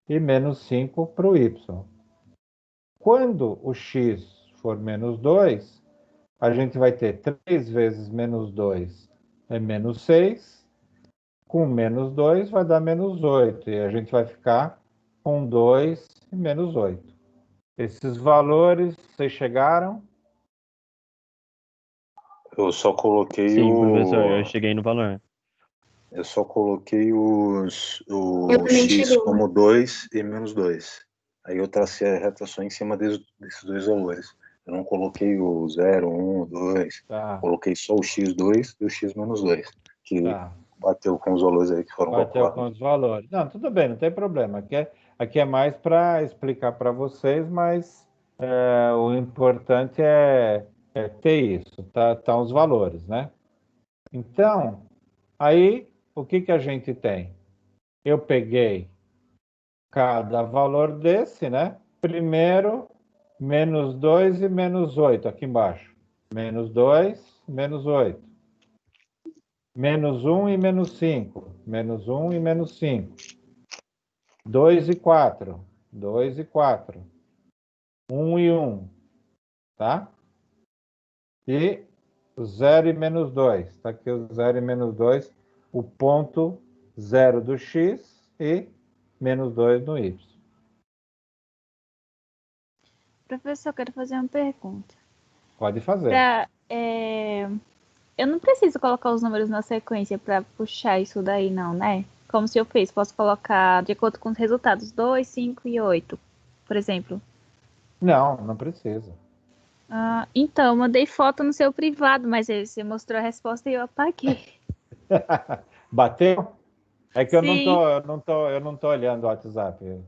e menos 5 para o y. Quando o x for menos 2, a gente vai ter 3 vezes menos 2 é menos 6. Com menos 2 vai dar menos 8. E a gente vai ficar com 2 e menos 8. Esses valores, vocês chegaram? Eu só coloquei Sim, professor, eu cheguei no valor. Eu só coloquei o Eu também x chegou. como 2 e menos 2. Aí eu tracei a reta só em cima desses dois valores. Eu não coloquei o 0, 1, 2. Tá, Coloquei só o x2 e o x menos 2, que tá. bateu com os valores aí que foram Bateu com calculados. os valores. Não, tudo bem, não tem problema. Aqui é mais para explicar para vocês, mas o importante é ter isso, tá os valores, né? Então, aí, o que a gente tem? Eu peguei cada valor desse, né? Primeiro, menos 2 e menos 8, aqui embaixo. Menos 2, menos 8. Menos 1 e menos 5. Menos 1 e menos 5. 2 e 4. 2 e 4. 1 e 1. Tá? E 0 e menos 2. Está aqui o 0 e menos 2. O ponto 0 do x e menos 2 no y. Professor, eu quero fazer uma pergunta. Pode fazer. Eu não preciso colocar os números na sequência para puxar isso daí, não, né? Como se eu fiz. Posso colocar de acordo com os resultados 2, 5 e 8, por exemplo. Não, não precisa. Então, eu mandei foto no seu privado, mas aí você mostrou a resposta e eu apaguei. Bateu? É que eu Sim. não tô olhando o WhatsApp.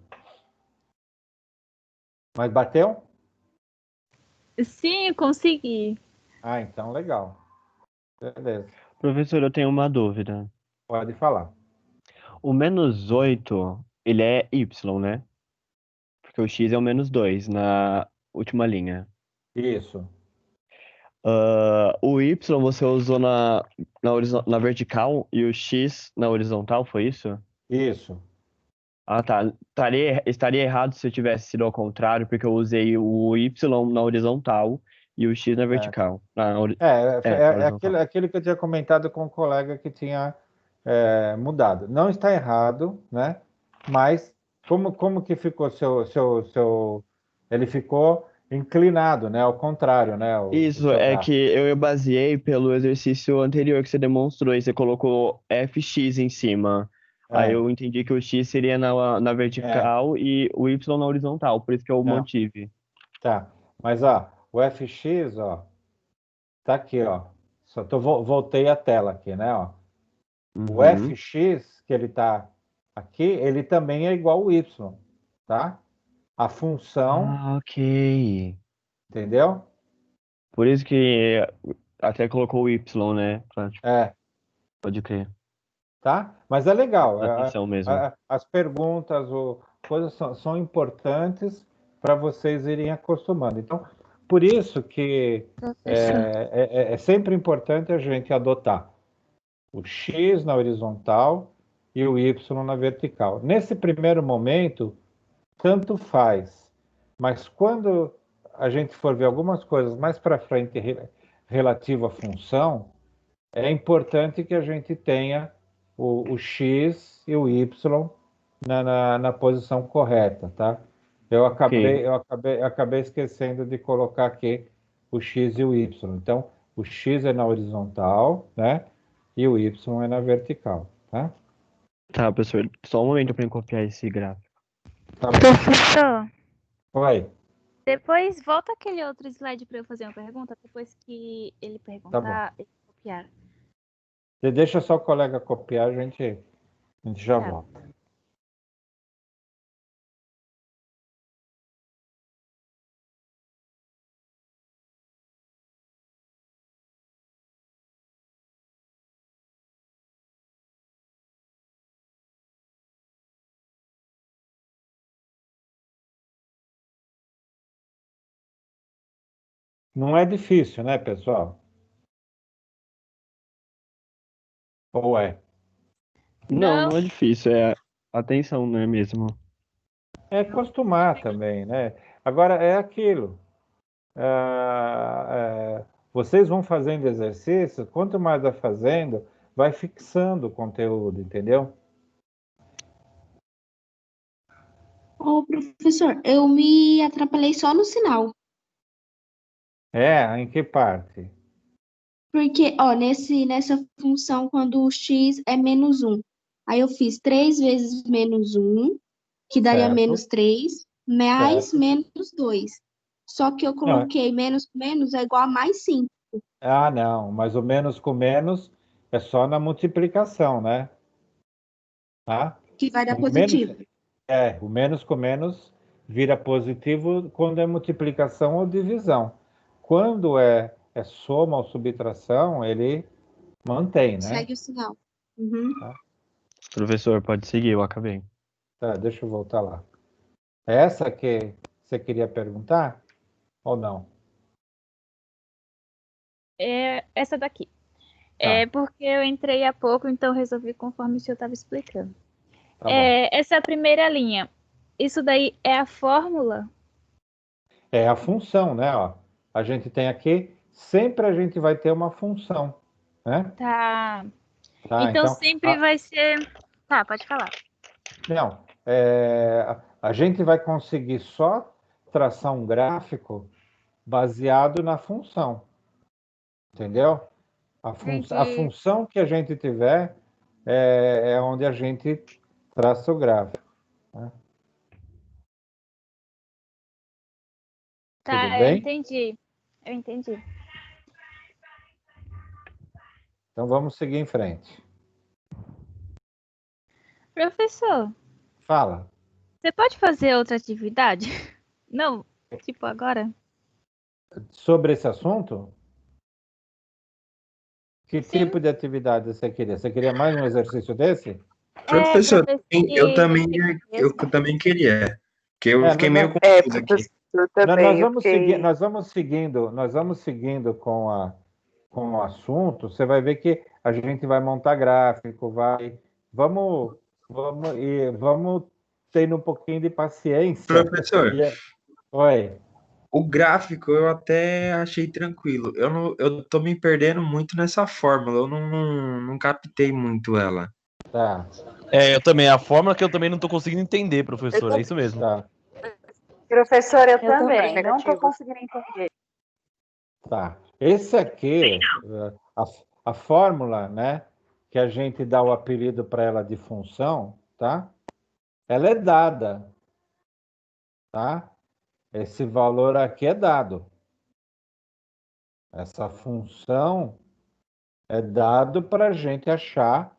Mas bateu? Sim, eu consegui. Ah, então legal. Beleza. Professor, eu tenho uma dúvida. Pode falar. O menos 8, ele é y, né? Porque o x é o menos 2 na última linha. Isso. O y você usou na vertical e o x na horizontal, foi isso? Isso. Ah, tá. Estaria errado se eu tivesse sido ao contrário, porque eu usei o y na horizontal e o x na vertical. Horizontal. Aquilo que eu tinha comentado com um colega que tinha mudado. Não está errado, né? Mas como que ficou ele ficou inclinado, né? Ao contrário, né? O Isso, seu é gráfico. que eu baseei pelo exercício anterior que você demonstrou, e você colocou fx em cima. Aí eu entendi que o x seria na vertical e o y na horizontal, por isso que eu Não. mantive. Tá. Mas o fx, tá aqui, voltei a tela aqui, né? O fx que ele tá aqui, ele também é igual ao y, tá? A função, Ah, ok. entendeu? Por isso que até colocou o y, né? Pode crer. Tá? Mas é legal. Atenção mesmo. As perguntas, coisas são importantes para vocês irem acostumando. Então, por isso que é sempre importante a gente adotar o x na horizontal e o y na vertical. Nesse primeiro momento, tanto faz. Mas quando a gente for ver algumas coisas mais para frente relativo à função, é importante que a gente tenha o x e o y na posição correta, tá? Ok. Eu acabei esquecendo de colocar aqui o x e o y. Então, o x é na horizontal, né? E o y é na vertical, tá? Tá, professor. Só um momento para eu copiar esse gráfico. Tá bom. Professor, Oi, depois volta aquele outro slide para eu fazer uma pergunta. Depois que ele tá bom. perguntar, ele copiar. Deixa só o colega copiar, a gente já Tá. volta. Não é difícil, né, pessoal? Ou é? Não, Não. não é difícil. É atenção, não é mesmo? É acostumar também, né? Agora, é aquilo. Vocês vão fazendo exercício, quanto mais vai fazendo, vai fixando o conteúdo, entendeu? Ô, professor, eu me atrapalhei só no sinal. É, em que parte? Porque, ó, nessa função, quando o x é menos 1, aí eu fiz 3 vezes menos 1, que daria Certo, menos 3, mais certo. menos 2. Só que eu Não, coloquei menos com menos é igual a mais 5, não, mas o menos com menos é só na multiplicação, né? Tá? que vai dar O menos, positivo. o menos com menos vira positivo quando é multiplicação ou divisão. Quando é soma ou subtração, ele mantém, né? Segue o sinal. Uhum. Tá? Professor, pode seguir, eu acabei. Tá, deixa eu voltar lá. É essa que você queria perguntar ou não? É essa daqui. Tá, É porque eu entrei há pouco, então resolvi conforme o senhor estava explicando. tá bom. Essa primeira linha, isso daí é a fórmula? É a função, né? Ó, a gente tem aqui, sempre a gente vai ter uma função, né? Tá. Tá, Então então, sempre vai ser. Tá, pode falar. não, a gente vai conseguir só traçar um gráfico baseado na função, entendeu? A Entendi. função que a gente tiver é onde a gente traça o gráfico, né? Tudo Tá, eu bem? entendi. Eu entendi. Então vamos seguir em frente. Professor, Fala. você pode fazer outra atividade? Não, tipo agora? Sobre esse assunto, que Sim. tipo de atividade você queria? Você queria mais um exercício desse? Pra Professor, ver eu se também, eu mesmo. também queria, que eu É, fiquei meio É, confuso aqui. professor, nós também. Eu vamos seguir, fiquei. nós vamos seguindo com o assunto. Você vai ver que a gente vai montar gráfico, vamos, vamos tendo um pouquinho de paciência. Professor, E oi. o gráfico eu até achei tranquilo. Eu tô me perdendo muito nessa fórmula, eu não captei muito ela. Tá, Eu também. A fórmula que eu também não tô conseguindo entender, Eu professor. É tô... isso mesmo. tá, Professor, eu Eu também. também. Não estou conseguindo entender. tá. Esse aqui, a, a fórmula, né, que a gente dá o apelido para ela de função, tá? Ela é dada, tá? Esse valor aqui é dado. Essa função é dado para a gente achar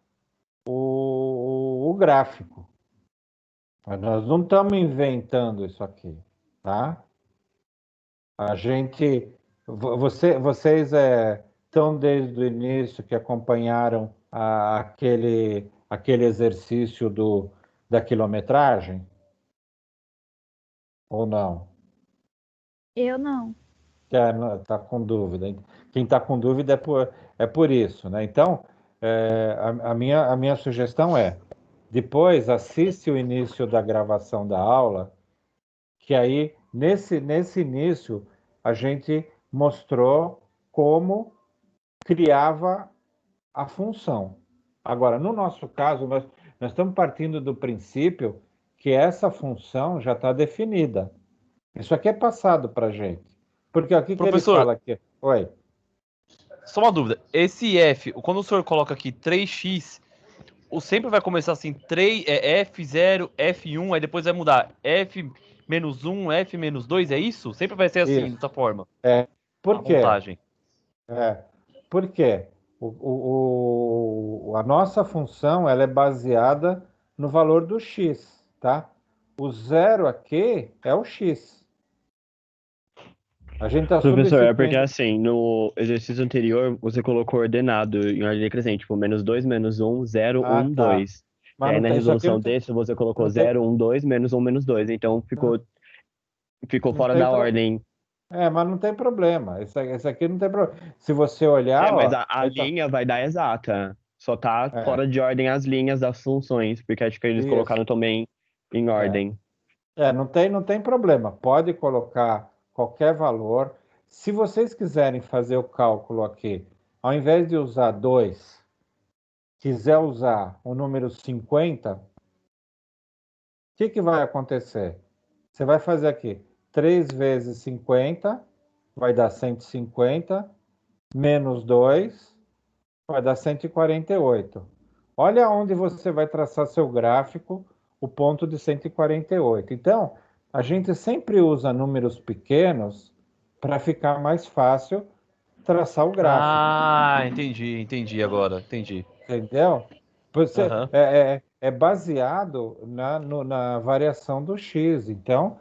o gráfico. Mas nós não estamos inventando isso aqui, tá? A gente, vocês estão desde o início que acompanharam aquele exercício da quilometragem? Ou não? Eu não. Está com dúvida. Quem está com dúvida é por isso, né? Então, a minha sugestão é, depois assiste o início da gravação da aula, que aí, nesse início, a gente mostrou como criava a função. Agora, no nosso caso, nós estamos partindo do princípio porque essa função já está definida. Isso aqui é passado para a gente. Porque aqui que ele Professor, fala aqui. Oi. só uma dúvida. Esse F, quando o senhor coloca aqui 3x, sempre vai começar assim, F0, F1, aí depois vai mudar F-1, F-2, é isso? Sempre vai ser assim, Isso. dessa forma. Por A quê? montagem. Por quê? A nossa função ela é baseada no valor do x, tá? O zero aqui é o x. A gente está Professor, é porque substituindo. assim, no exercício anterior, você colocou ordenado em ordem decrescente, tipo, -2, -1, 0, 1, Tá. 2. E Mas aí não na tem, isso aqui resolução não tem, desse, você colocou não tem, 0, 1, 2, -1, -2. Então ficou não fora tem da pro- ordem. mas não tem problema. Esse aqui não tem problema. Se você olhar, Mas ó, a linha vai dar exata. Só tá É. fora de ordem as linhas das funções, porque acho que eles Isso. colocaram também em ordem. Não tem problema. Pode colocar qualquer valor. Se vocês quiserem fazer o cálculo aqui, ao invés de usar 2, quiser usar o número 50, o que vai acontecer? Você vai fazer aqui 3 vezes 50, vai dar 150, menos 2, vai dar 148. Olha onde você vai traçar seu gráfico, o ponto de 148. Então, a gente sempre usa números pequenos para ficar mais fácil traçar o gráfico. Ah, entendi agora, entendi. Entendeu? Você, Aham. é baseado na variação do x. Então,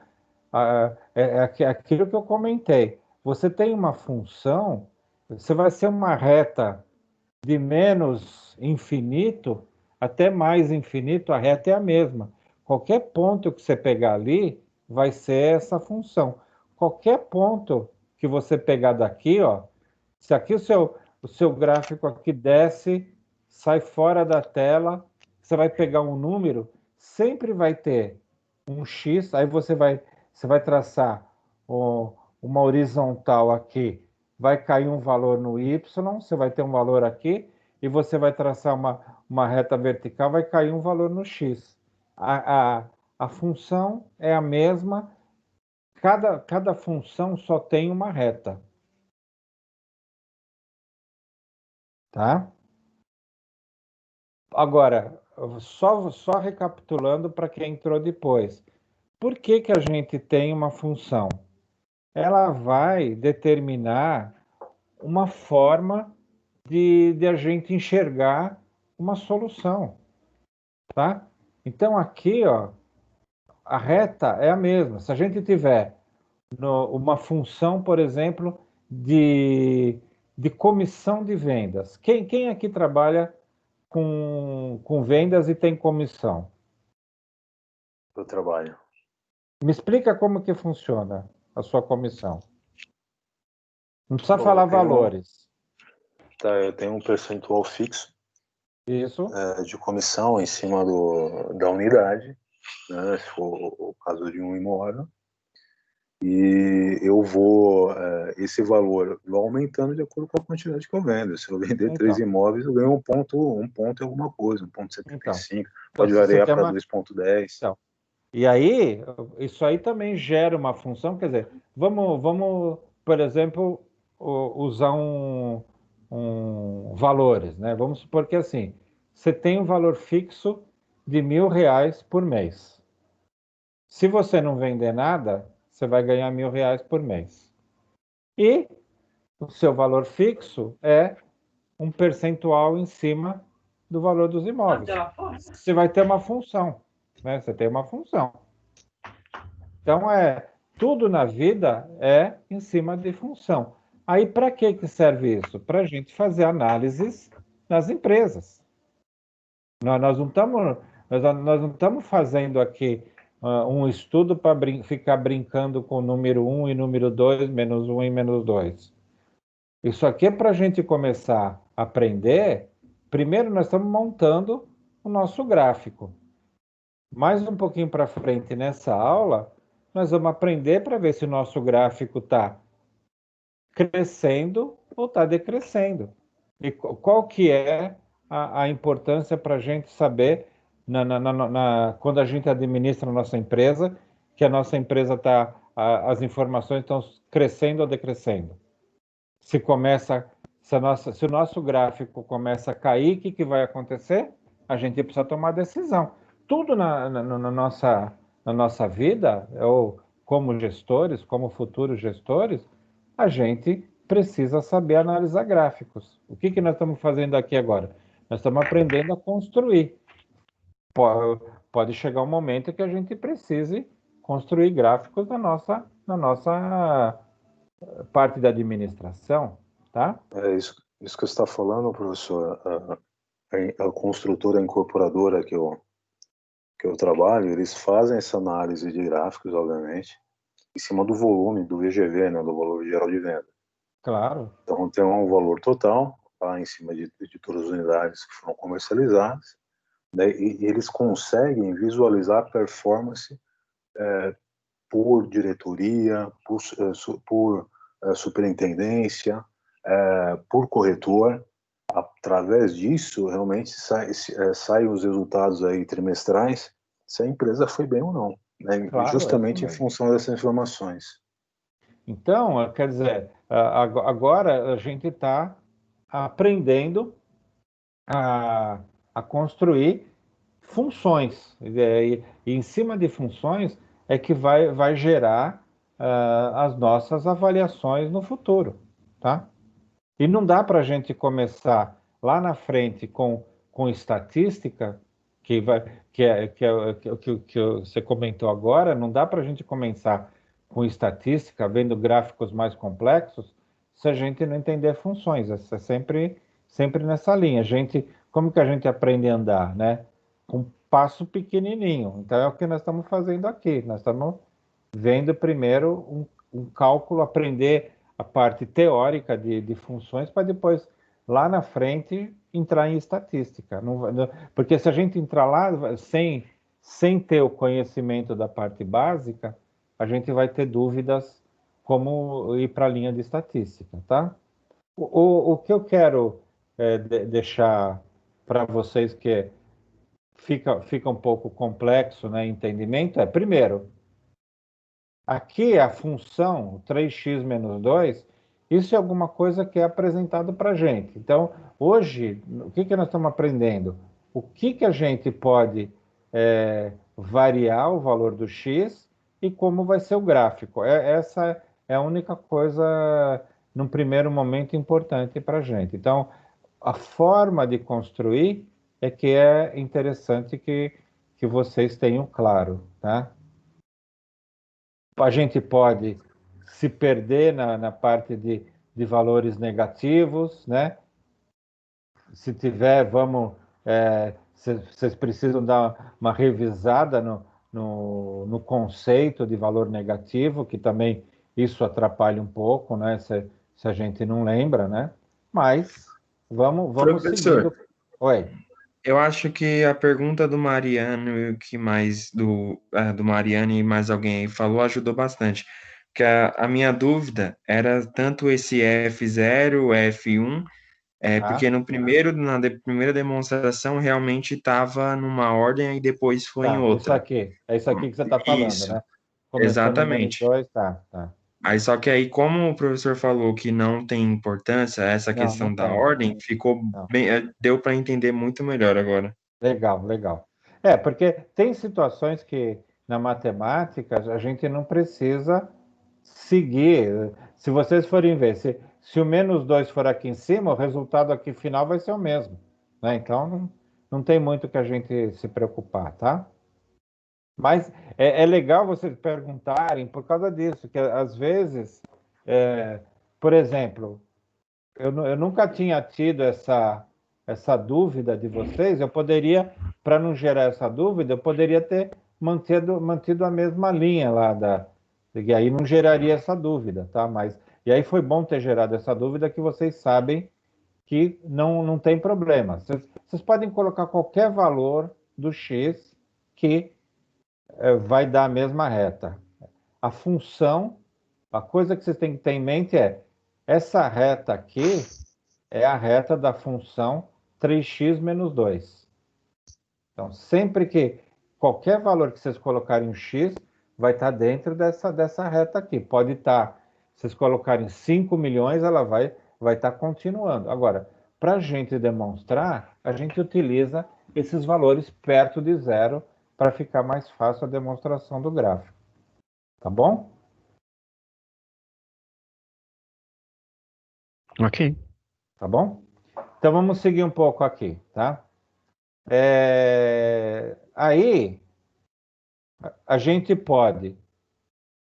aquilo que eu comentei. Você tem uma função, você vai ser uma reta de menos infinito até mais infinito, a reta é a mesma. Qualquer ponto que você pegar ali vai ser essa função. Qualquer ponto que você pegar daqui, ó, se aqui o seu gráfico aqui desce, sai fora da tela, você vai pegar um número, sempre vai ter um x, aí você vai traçar uma horizontal aqui, vai cair um valor no y, você vai ter um valor aqui, e você vai traçar uma reta vertical, vai cair um valor no x. A função é a mesma, cada função só tem uma reta. Tá? Agora, só recapitulando para quem entrou depois. Por que a gente tem uma função? Ela vai determinar uma forma de a gente enxergar uma solução, tá? Então aqui, ó, a reta é a mesma. Se a gente tiver uma função, por exemplo, de comissão de vendas. Quem aqui trabalha com vendas e tem comissão? Eu trabalho. Me explica como que funciona a sua comissão. Não precisa Bom, falar eu tenho- valores. Tá, eu tenho um percentual fixo Isso. de comissão em cima da unidade, né, se for o caso de um imóvel. E eu vou, esse valor vai aumentando de acordo com a quantidade que eu vendo. Se eu vender 3 imóveis, eu ganho um ponto e alguma coisa, 1,75. Pode Então, variar para 2,10. Então, e aí, isso aí também gera uma função, quer dizer, vamos por exemplo, usar valores, né? Vamos supor que assim, você tem um valor fixo de R$ 1.000 por mês. Se você não vender nada, você vai ganhar R$ 1.000 por mês. E o seu valor fixo é um percentual em cima do valor dos imóveis. Você vai ter uma função, né? Você tem uma função. Então, tudo na vida é em cima de função. Aí, para que serve isso? Para a gente fazer análises nas empresas. Nós não estamos fazendo aqui um estudo para ficar brincando com o número 1 e número 2, menos 1 e menos 2. Isso aqui é para a gente começar a aprender. Primeiro, nós estamos montando o nosso gráfico. Mais um pouquinho para frente nessa aula, nós vamos aprender para ver se o nosso gráfico está crescendo ou está decrescendo. E qual que é a importância para a gente saber quando a gente administra a nossa empresa, que a nossa empresa as informações estão crescendo ou decrescendo. Se o nosso gráfico começa a cair, o que vai acontecer? A gente precisa tomar decisão. Tudo na nossa vida, ou como gestores, como futuros gestores, a gente precisa saber analisar gráficos. O que nós estamos fazendo aqui agora? Nós estamos aprendendo a construir. Pode chegar um momento que a gente precise construir gráficos na nossa parte da administração, tá? É isso que você está falando, professor. A construtora, a incorporadora que eu trabalho, eles fazem essa análise de gráficos, obviamente, em cima do volume do VGV, né, do valor geral de venda. Claro. Então tem um valor total, tá, em cima de todas as unidades que foram comercializadas, né, e eles conseguem visualizar a performance por diretoria, por superintendência, por corretor. Através disso, realmente saem os resultados aí trimestrais, se a empresa foi bem ou não, né? Claro, justamente em função dessas informações. Então, quer dizer, agora a gente está aprendendo a construir funções, e em cima de funções é que vai gerar as nossas avaliações no futuro, tá? E não dá para a gente começar lá na frente com estatística, que você comentou agora, não dá para a gente começar com estatística, vendo gráficos mais complexos, se a gente não entender funções. É sempre nessa linha. Como que a gente aprende a andar, né? Com um passo pequenininho. Então é o que nós estamos fazendo aqui. Nós estamos vendo primeiro um cálculo, aprender a parte teórica de funções, para depois, lá na frente, entrar em estatística. Porque se a gente entrar lá sem ter o conhecimento da parte básica, a gente vai ter dúvidas como ir para a linha de estatística, tá? O que eu quero deixar para vocês, que fica um pouco complexo, né, entendimento, primeiro, aqui a função 3x menos 2, isso é alguma coisa que é apresentado para a gente. Então, hoje, o que nós estamos aprendendo? O que a gente pode variar o valor do x e como vai ser o gráfico. Essa é a única coisa, num primeiro momento, importante para a gente. Então, a forma de construir é que é interessante que vocês tenham claro, tá? A gente pode se perder na parte de valores negativos, né? Se tiver, vocês precisam dar uma revisada no conceito de valor negativo, que também isso atrapalha um pouco, né? Se a gente não lembra, né? Mas vamos Professor, seguindo. Oi. Eu acho que a pergunta do Mariano e o que mais do Mariano e mais alguém aí falou ajudou bastante. Porque a minha dúvida era tanto esse F0, F1, porque na primeira demonstração realmente estava numa ordem e depois foi em outra. É isso aqui que você está falando, né? Começou no menos Exatamente. 2, tá. Aí só que aí, como o professor falou que não tem importância essa questão da ordem, ficou bem, deu para entender muito melhor agora. Legal. Porque tem situações que na matemática a gente não precisa seguir. Se vocês forem ver, se o menos 2 for aqui em cima, o resultado aqui final vai ser o mesmo, né? Então não tem muito que a gente se preocupar, tá? Mas é legal vocês perguntarem por causa disso, que às vezes, por exemplo, eu nunca tinha tido essa dúvida de vocês. Eu poderia, para não gerar essa dúvida, eu poderia ter mantido a mesma linha lá, e aí não geraria essa dúvida, tá? E aí foi bom ter gerado essa dúvida, que vocês sabem que não tem problema. Vocês podem colocar qualquer valor do x que vai dar a mesma reta. A função, a coisa que vocês têm que ter em mente essa reta aqui é a reta da função 3x menos 2. Então, sempre que qualquer valor que vocês colocarem em x, vai estar dentro dessa reta aqui. Pode estar, se vocês colocarem 5 milhões, ela vai estar continuando. Agora, para a gente demonstrar, a gente utiliza esses valores perto de zero para ficar mais fácil a demonstração do gráfico. Tá bom? Ok. Tá bom? Então, vamos seguir um pouco aqui, tá? Aí, a gente pode...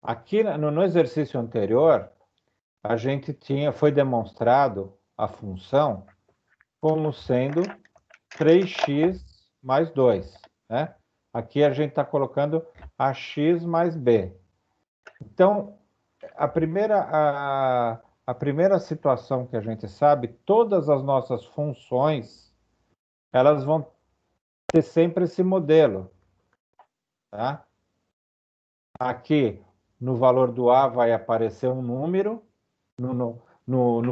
Aqui no exercício anterior, a gente foi demonstrado a função como sendo 3x mais 2, né? Aqui a gente está colocando a x mais b. Então, a primeira situação que a gente sabe, todas as nossas funções, elas vão ter sempre esse modelo, tá? Aqui, no valor do A, vai aparecer um número. No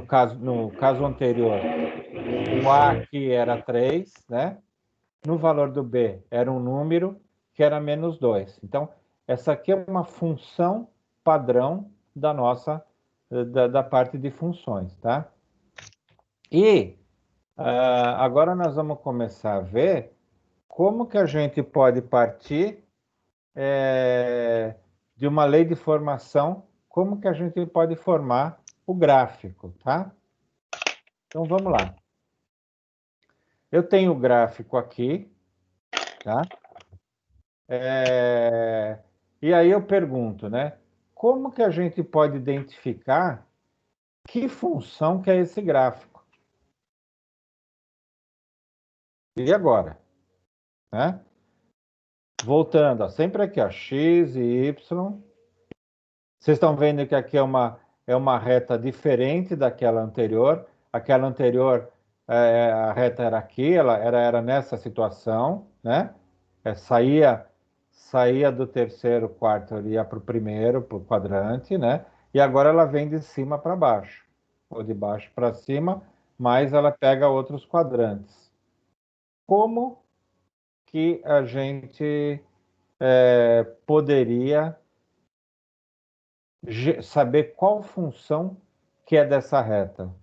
caso anterior, o A aqui era 3, né? No valor do B, era um número que era menos 2. Então, essa aqui é uma função padrão da parte de funções, tá? E agora nós vamos começar a ver como que a gente pode partir de uma lei de formação, como que a gente pode formar o gráfico, tá? Então, vamos lá. Eu tenho o gráfico aqui, tá? E aí eu pergunto, né? Como que a gente pode identificar que função que é esse gráfico? E agora? Né? Voltando, ó, sempre aqui, ó, x e y. Vocês estão vendo que aqui é uma reta diferente daquela anterior. Aquela anterior, a reta era aqui, ela era nessa situação, né? Saía do terceiro quarto, ia para o primeiro, para o quadrante, né? E agora ela vem de cima para baixo, ou de baixo para cima, mas ela pega outros quadrantes. Como que a gente poderia saber qual função que é dessa reta?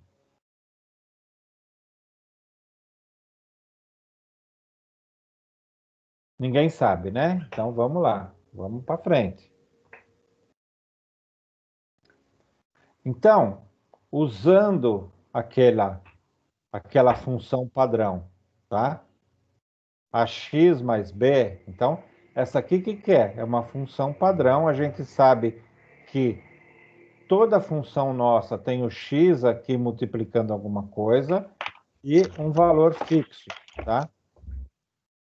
Ninguém sabe, né? Então vamos lá, vamos para frente. Então, usando aquela função padrão, tá? A x mais b, então, essa aqui o que é? É uma função padrão, a gente sabe que toda função nossa tem o x aqui multiplicando alguma coisa e um valor fixo, tá?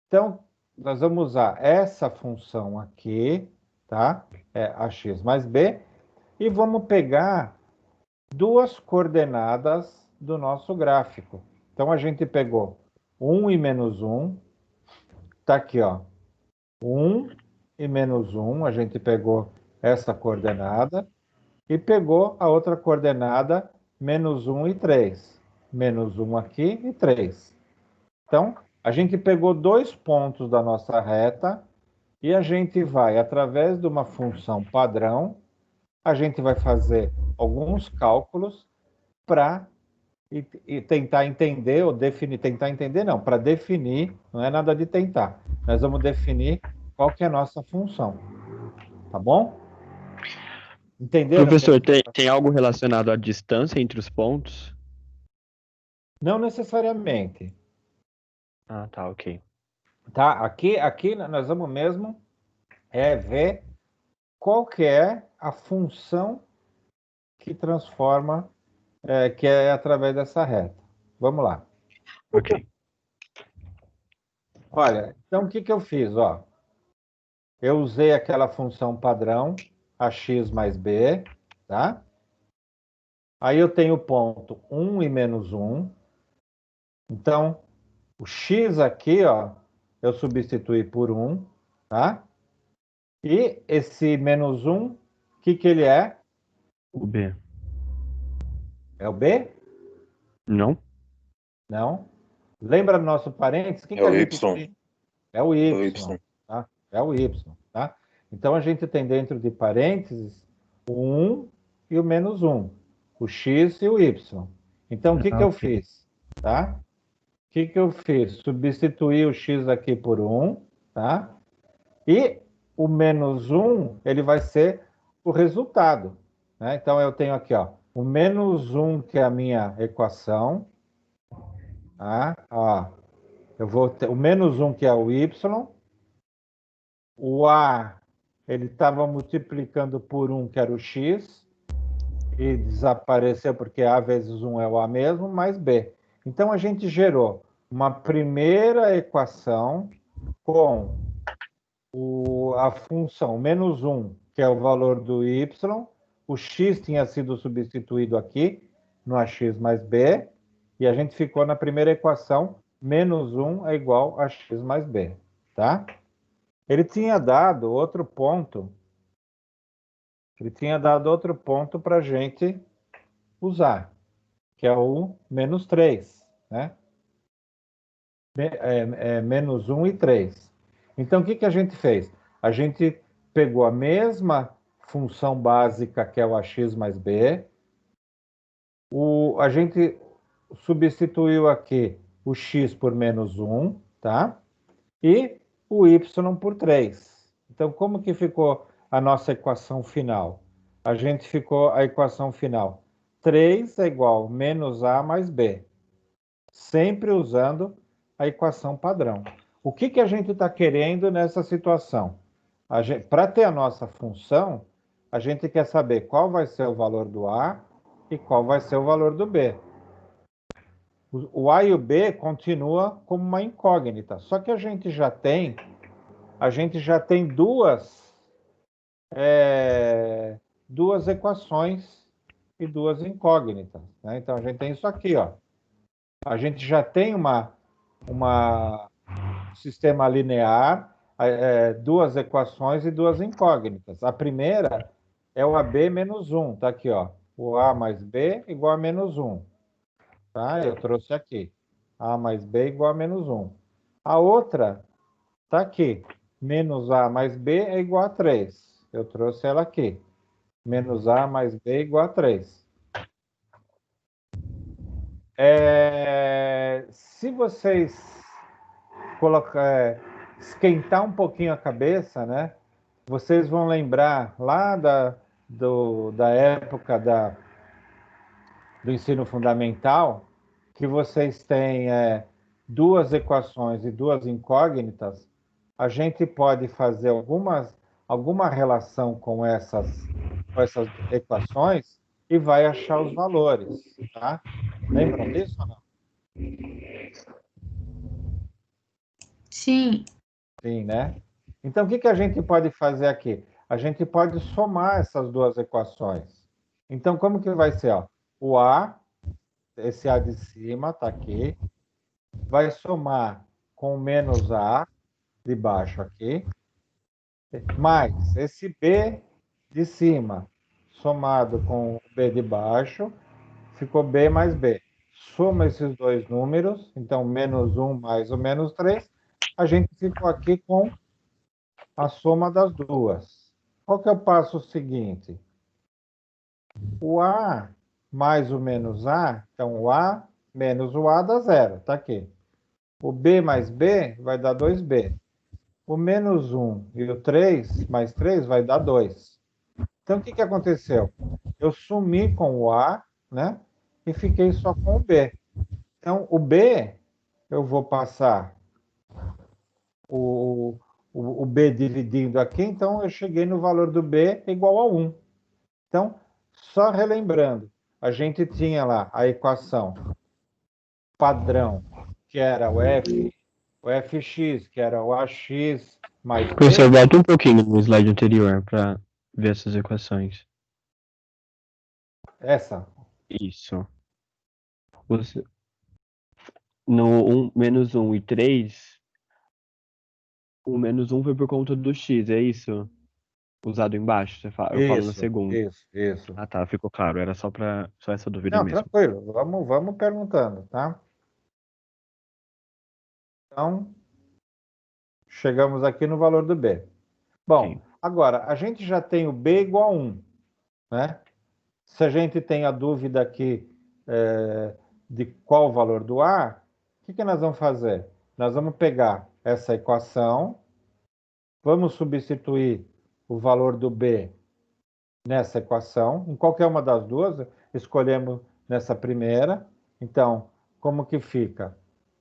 Então, nós vamos usar essa função aqui, tá? É a x mais b, e vamos pegar duas coordenadas do nosso gráfico. Então, a gente pegou 1 e menos 1, tá aqui, ó. 1 e menos 1, a gente pegou essa coordenada, e pegou a outra coordenada, menos 1 e 3. Menos 1 aqui e 3. Então, a gente pegou dois pontos da nossa reta e a gente vai, através de uma função padrão, a gente vai fazer alguns cálculos para tentar entender, ou definir, tentar entender não, para definir, não é nada de tentar. Nós vamos definir qual que é a nossa função. Tá bom? Entenderam? Professor, tem algo relacionado à distância entre os pontos? Não necessariamente. Ah, tá, ok. Tá? Aqui nós vamos mesmo ver qual que é a função que transforma, que é através dessa reta. Vamos lá. Ok. Olha, então o que eu fiz? Ó, eu usei aquela função padrão, a x mais b, tá? Aí eu tenho o ponto 1 e menos 1. Então, o x aqui, ó, eu substituí por 1, tá? E esse menos 1, o que ele é? O B. É o B? Não? Não. Lembra do nosso parênteses? É o Y. É o y, tá? É o y, tá? Então, a gente tem dentro de parênteses o 1 e o menos 1, o x e o y. Então, o que eu fiz? Tá? O que eu fiz? Substituí o x aqui por 1, tá? E o menos 1, ele vai ser o resultado, né? Então, eu tenho aqui, ó, o menos 1, que é a minha equação, tá? Ó, eu vou ter o menos 1, que é o y, o a, ele estava multiplicando por 1, que era o x, e desapareceu porque a vezes 1 é o a mesmo, mais b. Então, a gente gerou uma primeira equação com a função menos 1, que é o valor do y, o x tinha sido substituído aqui no ax mais b, e a gente ficou na primeira equação, menos 1 é igual a x mais b, tá? Ele tinha dado outro ponto para a gente usar, que é o menos 3, né? Menos 1 e 3. Então, o que a gente fez? A gente pegou a mesma função básica, que é o ax mais b, a gente substituiu aqui o x por menos 1, tá? E o y por 3. Então, como que ficou a nossa equação final? A equação final, 3 é igual a menos a mais b, sempre usando a equação padrão. O que a gente está querendo nessa situação? Para ter a nossa função, a gente quer saber qual vai ser o valor do a e qual vai ser o valor do b. O a e o b continua como uma incógnita, só que a gente já tem duas equações e duas incógnitas, né? Então, a gente tem isso aqui, ó. A gente já tem um sistema linear, duas equações e duas incógnitas. A primeira é o AB menos 1, tá aqui, ó. O A mais B igual a menos 1. Tá? Eu trouxe aqui. A mais B igual a menos 1. A outra tá aqui. Menos A mais B é igual a 3. Eu trouxe ela aqui. Menos A mais B igual a 3. Se vocês esquentar um pouquinho a cabeça, né? Vocês vão lembrar lá da época do ensino fundamental, que vocês têm duas equações e duas incógnitas. A gente pode fazer alguma relação com essas equações e vai achar os valores, tá? Lembram disso ou não? Sim. Sim, né? Então, o que a gente pode fazer aqui? A gente pode somar essas duas equações. Então, como que vai ser? Ó? O A, esse A de cima, está aqui, vai somar com o menos A de baixo aqui, mais esse B de cima, somado com o B de baixo, ficou B mais B. Soma esses dois números, então, menos 1 mais o menos 3, a gente ficou aqui com a soma das duas. Qual que é o passo seguinte? O A mais o menos A, então o A menos o A dá 0, está aqui. O B mais B vai dar 2B. O menos 1 e o 3 mais 3 vai dar 2. Então, o que aconteceu? Eu sumi com o A, né? E fiquei só com o B. Então, o B, eu vou passar o B dividindo aqui, então eu cheguei no valor do B igual a 1. Então, só relembrando, a gente tinha lá a equação padrão, que era o fx, que era o ax mais b. Professor, volta um pouquinho no slide anterior para ver essas equações. Essa? Isso. No menos 1 e 3, o menos 1 foi por conta do x, é isso? Usado embaixo, eu falo no segundo. Isso. Ah, tá, ficou claro. Era só essa dúvida mesmo. Tranquilo. Vamos perguntando, tá? Então, Chegamos aqui no valor do B. Bom, Sim. agora, a gente já tem o B igual a 1, né? Se a gente tem a dúvida aqui de qual o valor do A, o que nós vamos fazer? Nós vamos pegar essa equação, vamos substituir o valor do B nessa equação, em qualquer uma das duas, escolhemos nessa primeira. Então, como que fica?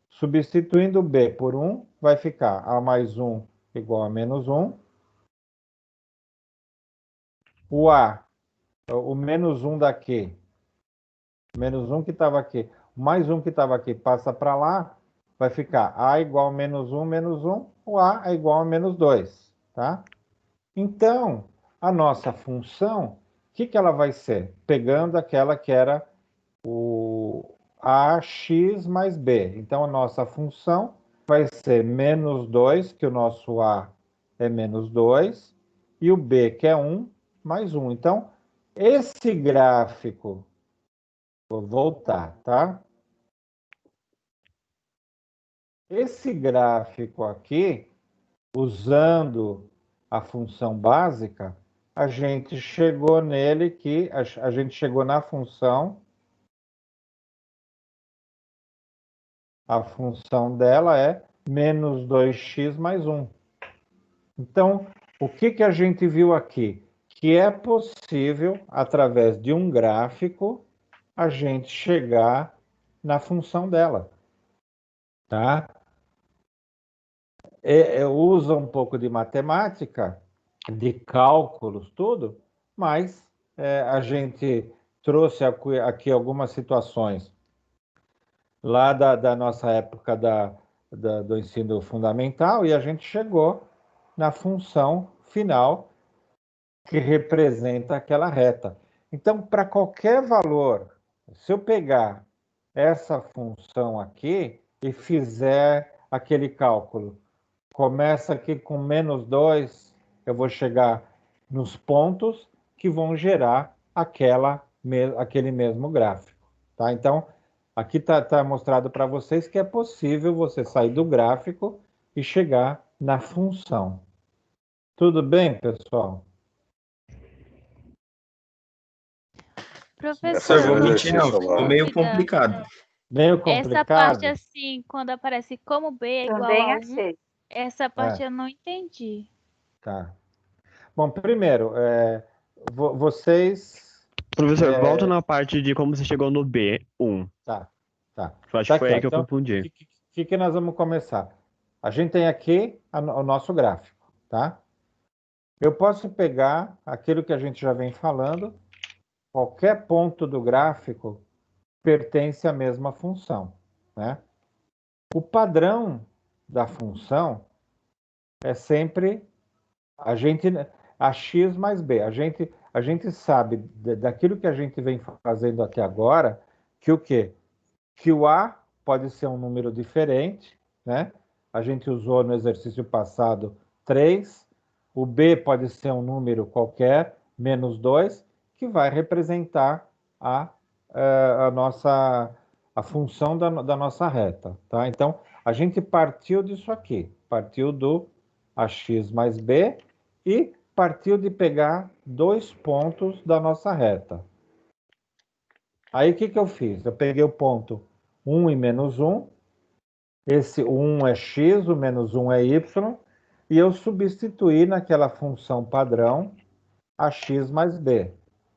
Substituindo o B por 1, vai ficar A mais 1 igual a menos 1. O A, o menos 1 daqui, menos 1 que estava aqui, mais 1 que estava aqui passa para lá, vai ficar A igual a menos 1, menos 1, o A é igual a menos 2, tá? Então, a nossa função, o que ela vai ser? Pegando aquela que era o AX mais B. Então, a nossa função vai ser menos 2, que o nosso A é menos 2, e o B, que é 1, mais 1. Então, esse gráfico, vou voltar, tá? Esse gráfico aqui, usando a função básica, a gente chegou nele que a gente chegou na função. A função dela é menos 2x mais 1. Então, o que a gente viu aqui? Que é possível, através de um gráfico, a gente chegar na função dela. Tá? Usa um pouco de matemática, de cálculos, tudo, mas a gente trouxe aqui algumas situações lá da nossa época do ensino fundamental e a gente chegou na função final que representa aquela reta. Então, para qualquer valor, se eu pegar essa função aqui e fizer aquele cálculo, começa aqui com menos 2, eu vou chegar nos pontos que vão gerar aquele mesmo gráfico. Tá? Então, aqui está mostrado para vocês que é possível você sair do gráfico e chegar na função. Tudo bem, pessoal? Professor, Vou uma mentir, não, ficou meio dúvida. complicado. Meio Essa complicado? parte assim, quando aparece como B é igual Também a 1, achei. essa parte eu não entendi. Tá. Bom, primeiro, vocês... Professor, volta na parte de como você chegou no B1. Tá. Eu acho Tá que foi aqui, aí que eu então, confundi. O que nós vamos começar? A gente tem aqui o nosso gráfico, tá? Eu posso pegar aquilo que a gente já vem falando, qualquer ponto do gráfico pertence à mesma função, né? O padrão da função é sempre a x mais b. A gente sabe daquilo que a gente vem fazendo até agora que o quê? Que o a pode ser um número diferente, né? A gente usou no exercício passado 3, o b pode ser um número qualquer, menos 2, que vai representar a função da nossa reta, tá? Então, a gente partiu disso aqui, partiu do ax mais b e partiu de pegar 2 pontos da nossa reta. Aí, o que eu fiz? Eu peguei o ponto 1 e menos 1, esse 1 é x, o menos 1 é y, e eu substituí naquela função padrão ax mais b,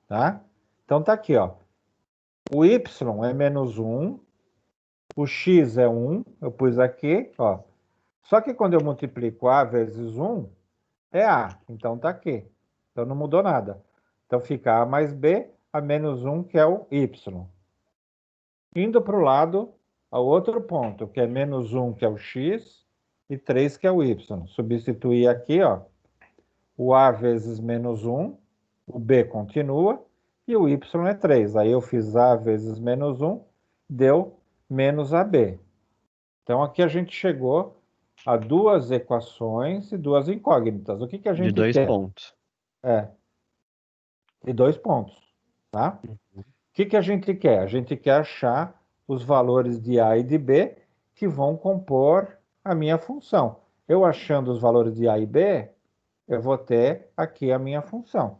tá? Então, tá aqui, ó. O y é menos 1, o x é 1, eu pus aqui, ó. Só que quando eu multiplico a vezes 1, é a, então tá aqui. Então não mudou nada. Então fica a mais b, a menos 1, que é o y. Indo para o lado, ao outro ponto, que é menos 1, que é o x, e 3, que é o y. Substituir aqui, ó, o a vezes menos 1, o b continua, e o y é 3. Aí eu fiz a vezes menos 1, deu menos AB. Então, aqui a gente chegou a duas equações e duas incógnitas. O que a gente De 2 quer? pontos. De 2 pontos, tá? O que a gente quer? A gente quer achar os valores de A e de B que vão compor a minha função. Eu achando os valores de A e B, eu vou ter aqui a minha função.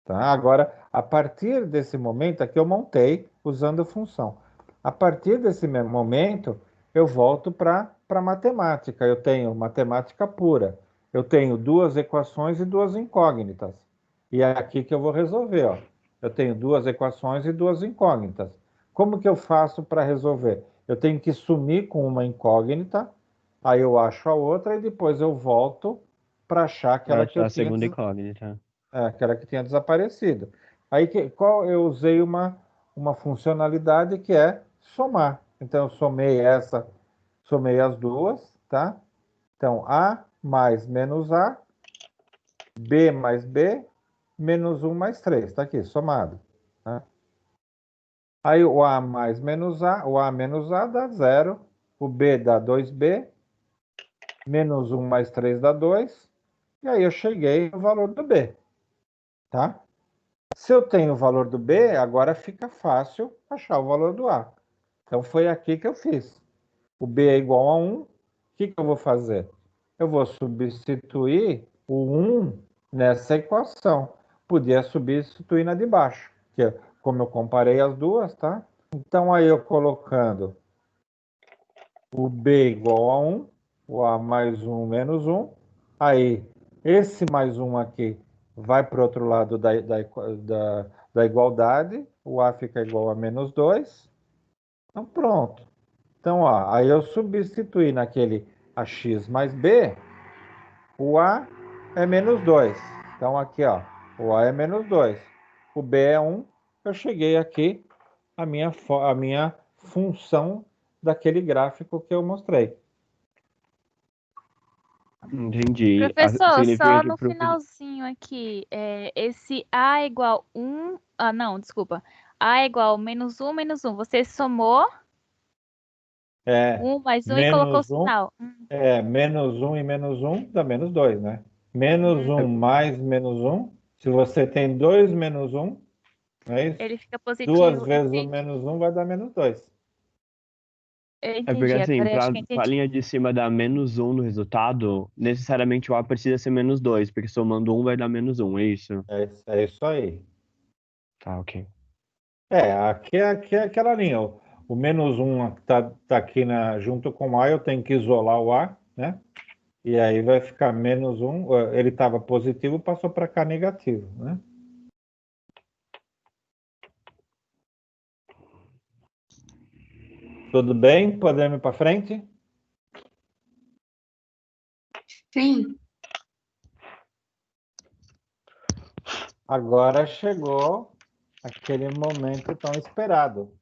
Tá? Agora, a partir desse momento aqui, eu montei usando função. A partir desse momento, eu volto para matemática. Eu tenho matemática pura. Eu tenho duas equações e duas incógnitas. E é aqui que eu vou resolver. Ó. Eu tenho duas equações e duas incógnitas. Como que eu faço para resolver? Eu tenho que sumir com uma incógnita, aí eu acho a outra e depois eu volto para achar aquela que eu a tinha segunda incógnita. aquela que tinha desaparecido. Aí eu usei uma funcionalidade que é somar. Então eu somei somei as duas, tá? Então A mais menos A, B mais B, menos 1 mais 3, tá aqui, somado. Tá? Aí o A mais menos A, o A menos A dá 0, o B dá 2B, menos 1 mais 3 dá 2, e aí eu cheguei no valor do B, tá? Se eu tenho o valor do B, agora fica fácil achar o valor do A. Então foi aqui que eu fiz. O B é igual a 1, o que eu vou fazer? Eu vou substituir o 1 nessa equação. Podia substituir na de baixo, que como eu comparei as duas, tá? Então aí eu colocando o B igual a 1, o A mais 1 menos 1, aí esse mais 1 aqui vai para o outro lado da igualdade, o A fica igual a menos 2, então pronto. Então, ó, aí eu substituí naquele AX mais B, o A é menos 2. Então aqui, ó, o A é menos 2, o B é 1, eu cheguei aqui a minha função daquele gráfico que eu mostrei. Entendi. Professor, Significa só que no finalzinho aqui, esse A é igual 1. Ah, não, desculpa. A é igual menos 1, menos 1. Você somou É 1 mais 1 e colocou o menos 1, sinal. menos 1 e menos 1 dá menos 2, né? Menos 1 mais menos 1, se você tem 2 menos 1, não é isso? Ele fica Duas positivo. vezes o Entendi. menos 1 vai dar menos 2. Eu É porque entendi. assim, Agora eu acho pra, que eu pra entendi. linha de cima dar menos 1 no resultado, necessariamente o A precisa ser menos 2, porque somando 1 vai dar menos 1, é isso? É isso aí. Tá, ok. Aqui é aquela linha. O menos 1 tá aqui junto com o A, eu tenho que isolar o A, né? E aí vai ficar menos 1. Ele estava positivo, passou para cá negativo, né? Tudo bem? Podemos ir para frente? Sim. Agora chegou aquele momento tão esperado.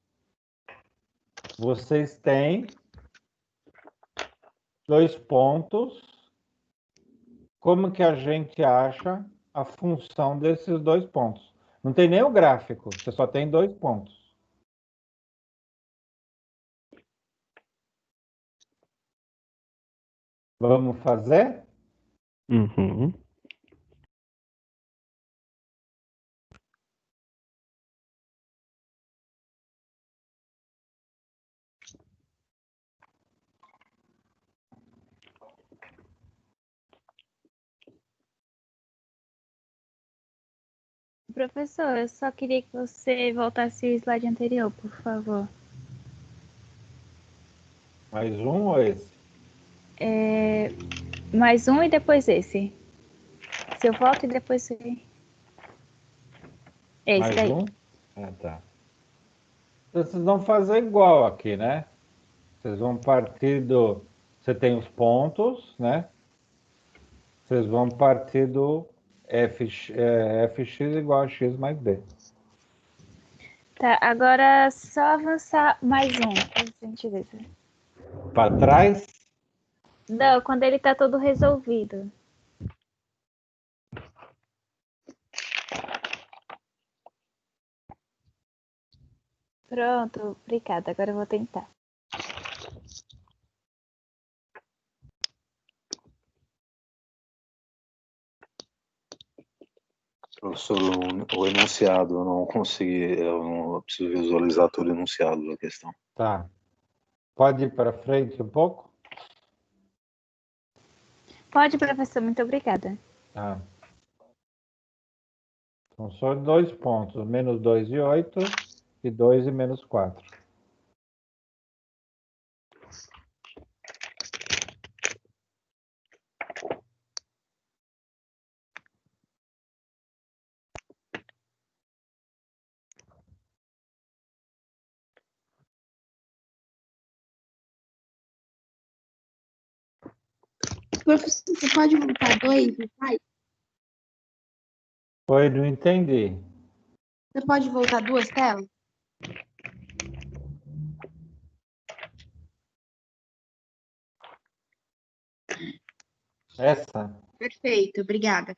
Vocês têm 2 pontos. Como que a gente acha a função desses 2 pontos? Não tem nem o gráfico, você só tem 2 pontos. Vamos fazer? Uhum. Professor, eu só queria que você voltasse o slide anterior, por favor. Mais um ou esse? Mais um e depois esse. Se eu volto e depois esse. É esse Mais daí. um? Ah, tá. Vocês vão fazer igual aqui, né? Vocês vão partir do... Você tem os pontos, né? Vocês vão partir do fx igual a x mais b. Tá, agora só avançar mais um, por gentileza. Para trás? Não, quando ele tá todo resolvido. Pronto, obrigada. Agora eu vou tentar. Professor, o enunciado, eu não consegui, eu preciso visualizar todo o enunciado da questão. Tá. Pode ir para frente um pouco? Pode, professor, muito obrigada. Tá. Então, só 2 pontos. Menos 2 e 8, e 2 e menos 4. Professor, você pode voltar dois, vai? Oi, não entendi. Você pode voltar duas telas? Essa? Perfeito, obrigada.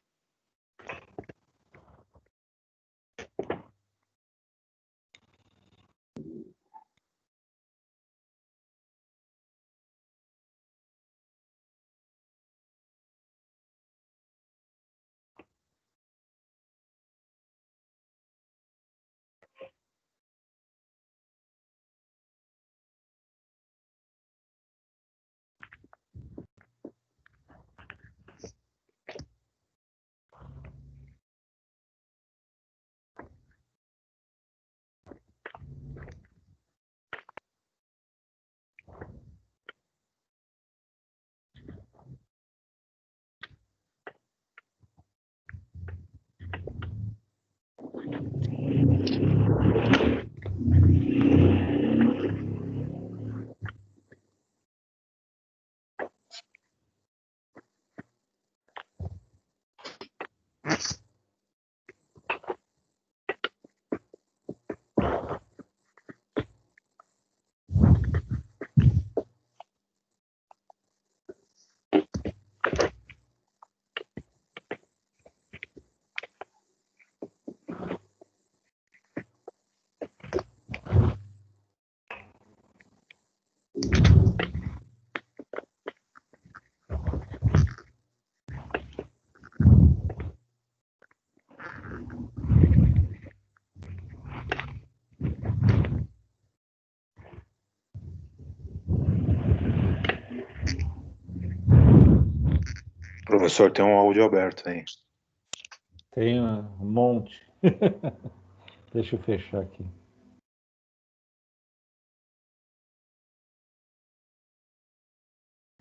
Professor, tem um áudio aberto aí. Tem um monte. Deixa eu fechar aqui.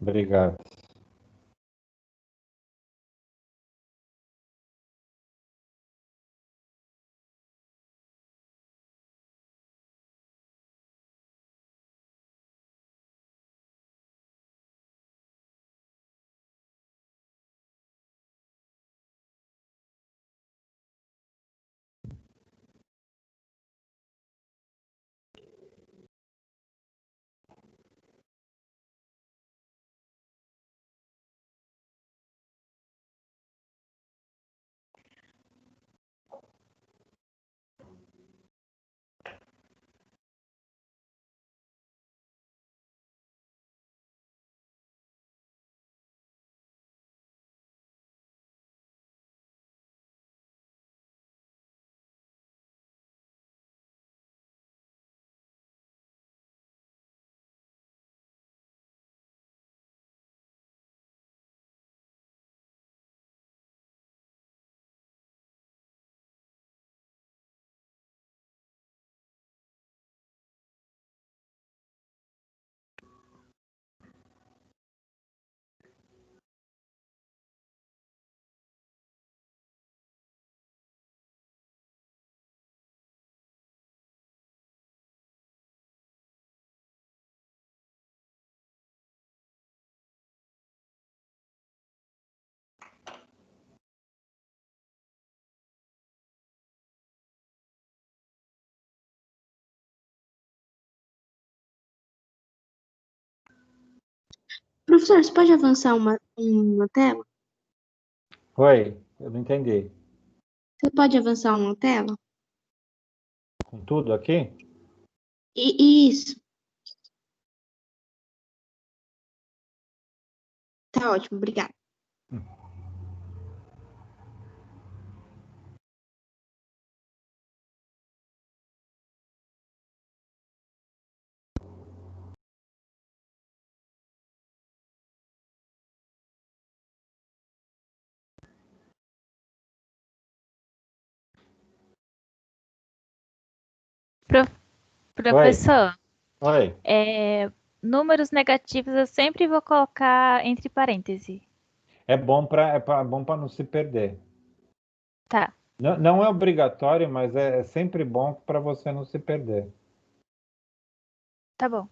Obrigado. Professor, você pode avançar uma tela? Oi, eu não entendi. Você pode avançar uma tela? Com tudo aqui? Isso, tá ótimo, obrigada. Professor, Oi. números negativos eu sempre vou colocar entre parênteses. É bom para não se perder. Tá. Não é obrigatório, mas é sempre bom para você não se perder. Tá bom.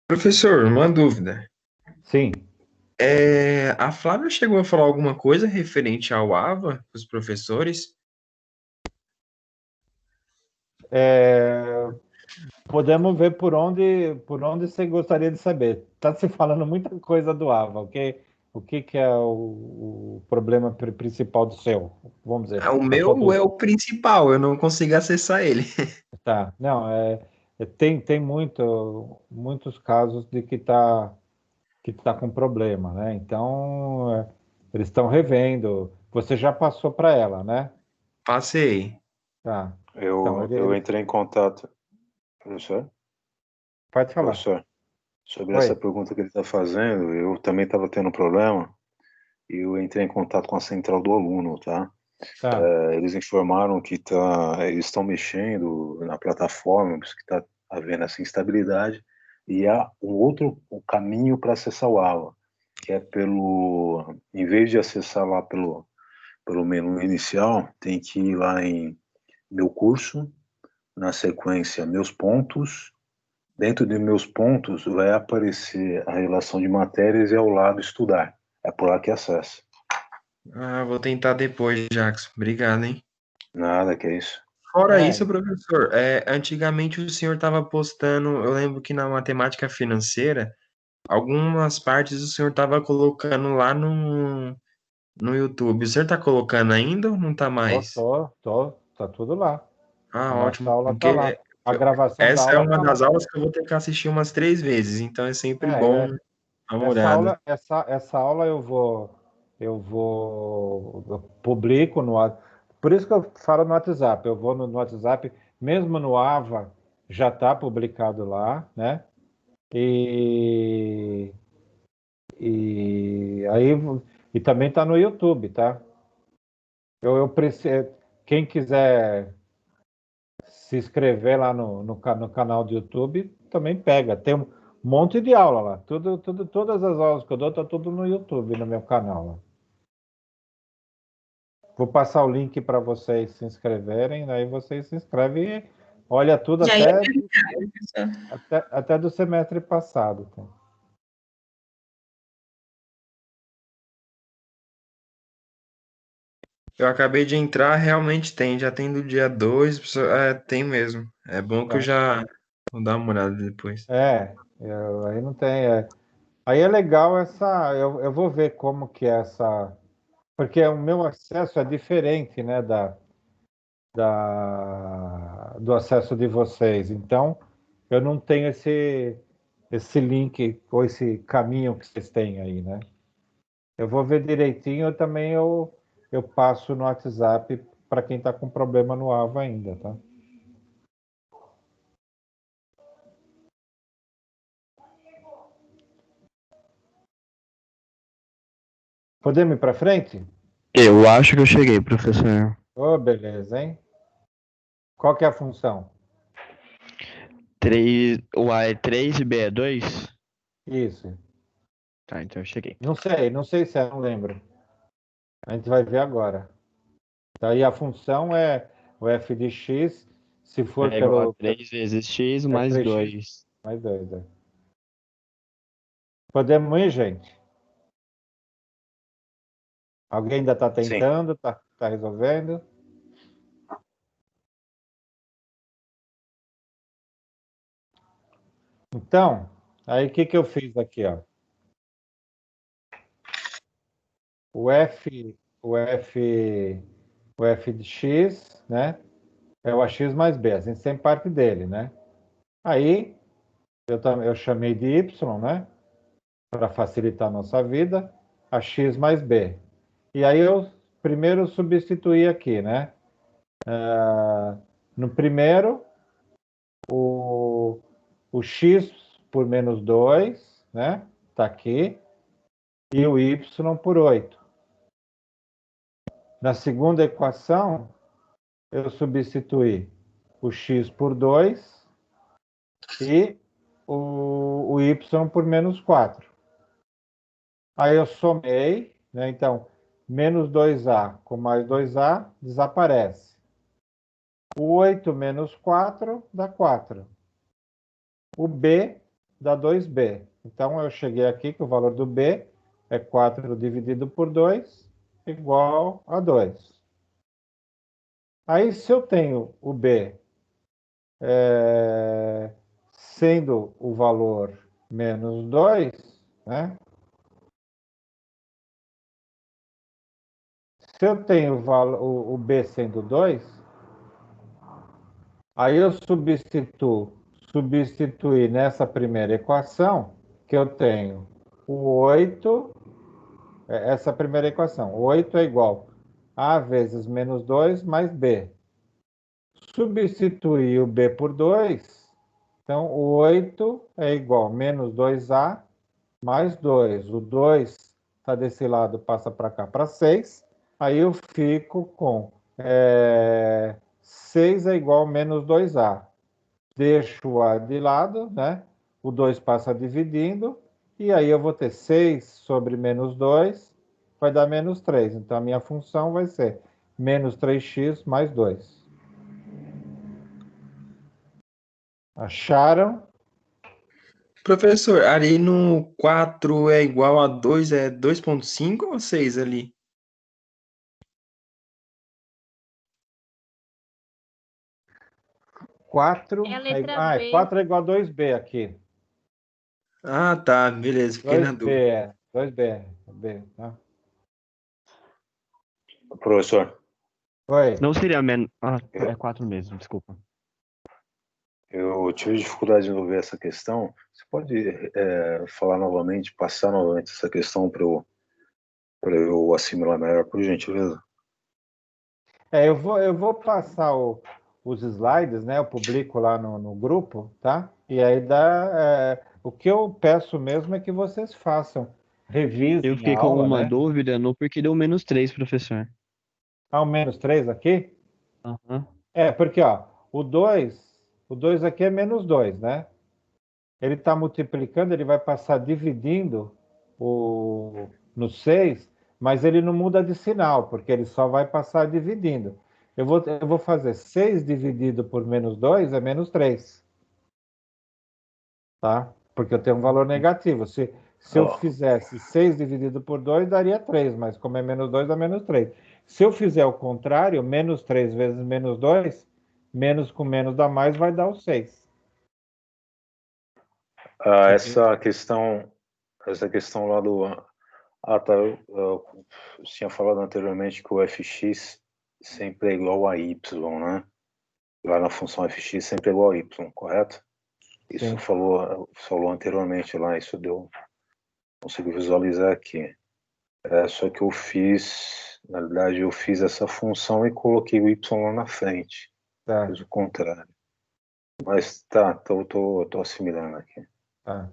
Professor, uma dúvida. Sim. A Flávia chegou a falar alguma coisa referente ao AVA para os professores? Podemos ver por onde você gostaria de saber. Está se falando muita coisa do AVA. O que é o problema principal do seu? Vamos dizer. O meu é o principal, eu não consigo acessar ele. Tá. Não, tem muitos casos de que tá com problema, né? Então, eles estão revendo. Você já passou para ela, né? Passei. Tá. Eu Então, entrei em contato, professor. Pode falar. Professor, sobre Oi. essa pergunta que ele está fazendo, eu também estava tendo problema e eu entrei em contato com a central do aluno, tá? Tá. Eles informaram que eles estão mexendo na plataforma, que está havendo essa instabilidade, e há um caminho para acessar o AVA, que é em vez de acessar lá pelo menu inicial, tem que ir lá em meu curso, na sequência meus pontos. Dentro de meus pontos vai aparecer a relação de matérias e ao lado estudar. É por lá que acessa. Vou tentar depois, Jackson. Obrigado, hein? Nada, que é isso. Fora isso, professor, antigamente o senhor estava postando, eu lembro que na matemática financeira, algumas partes o senhor estava colocando lá no YouTube. O senhor está colocando ainda ou não está mais? Tá tudo lá. A nossa Ótimo, aula tá porque lá. A gravação da essa é aula uma tá das lá. aulas que eu vou ter que assistir umas 3 vezes, então é sempre bom dar uma olhada. Essa aula eu publico no WhatsApp. Por isso que eu falo no WhatsApp. Eu vou no WhatsApp, mesmo no AVA, já está publicado lá, né? E aí e também está no YouTube, tá? Eu preciso, quem quiser se inscrever lá no canal do YouTube, também pega. Tem um monte de aula lá. Todas as aulas que eu dou, tá tudo no YouTube, no meu canal lá. Vou passar o link para vocês se inscreverem, aí vocês se inscrevem e olha tudo até do semestre passado. Tá? Eu acabei de entrar, realmente tem, já tem do dia 2, tem mesmo. É bom que eu já vou dar uma olhada depois. Aí não tem. Aí é legal eu vou ver como que é essa. Porque o meu acesso é diferente, né, do acesso de vocês. Então, eu não tenho esse link ou esse caminho que vocês têm aí, né? Eu vou ver direitinho, eu passo no WhatsApp para quem está com problema no AVA ainda, tá? Podemos ir para frente? Eu acho que eu cheguei, professor. Beleza, hein? Qual que é a função? 3, o A é 3 e B é 2? Isso. Tá, então eu cheguei. Não sei se não lembro. A gente vai ver agora. Daí a função é o f de x, se for É igual a 3 vezes x mais 2. Mais 2, Podemos ir, gente? Alguém ainda está tentando, está resolvendo? Então, aí o que eu fiz aqui, ó? O f de x, né? É o ax mais b, a gente sempre parte dele, né? Aí, eu chamei de y, né? Para facilitar a nossa vida, ax mais b. E aí eu primeiro substituí aqui, né? No primeiro, o o x por menos 2, né? Está aqui. E o y por 8. Na segunda equação, eu substituí o x por 2 e o y por menos 4. Aí eu somei, né? Então, menos 2a com mais 2a desaparece. O 8 menos 4 dá 4. O b dá 2b. Então, eu cheguei aqui que o valor do b é 4 dividido por 2, igual a 2. Aí, se eu tenho o b sendo o valor menos 2, né? Se eu tenho o b sendo 2, aí eu substituir nessa primeira equação, que eu tenho o 8, essa primeira equação, 8 é igual a vezes menos 2 mais b. Substituir o b por 2, então o 8 é igual a menos 2a mais 2. O 2 está desse lado, passa para cá para 6. Aí eu fico com 6 é igual a menos 2a. Deixo o a de lado, né? O 2 passa dividindo, e aí eu vou ter 6 sobre menos 2, vai dar menos 3. Então, a minha função vai ser menos 3x mais 2. Acharam? Professor, ali no 4 é igual a 2, é 2,5 ou 6 ali? É a letra B. 4 é igual a 2b aqui. Ah, tá, beleza, fiquei na dúvida. 2b, B, tá? Professor, Oi. Não seria menos. Ah, é 4 mesmo, desculpa. eu tive dificuldade em ver essa questão. Você pode falar novamente, passar novamente essa questão para eu assimilar melhor, por gentileza? Eu vou passar os slides, né? Eu publico lá no grupo, tá? E aí o que eu peço mesmo é que vocês façam, revisem Eu fiquei a com aula, uma né? dúvida no porquê deu menos 3, professor. Ao menos 3 aqui? Aham. Porque ó, o 2 aqui é menos 2, né? Ele está multiplicando, ele vai passar dividindo no 6, mas ele não muda de sinal, porque ele só vai passar dividindo. Eu vou fazer 6 dividido por menos 2 é menos 3. Tá? Porque eu tenho um valor negativo. Se eu fizesse 6 dividido por 2, daria 3, mas como é menos 2, dá menos 3. Se eu fizer o contrário, menos 3 vezes menos 2, menos com menos dá mais, vai dar o 6. Essa questão lá do... tá. Eu tinha falado anteriormente que o fx sempre é igual a y, né? Lá na função fx sempre é igual a y, correto? Isso Sim. falou anteriormente lá, isso consigo visualizar aqui. Só que na verdade, eu fiz essa função e coloquei o y lá na frente. Tá. Fiz o contrário. Mas tá, tô assimilando aqui. Tá.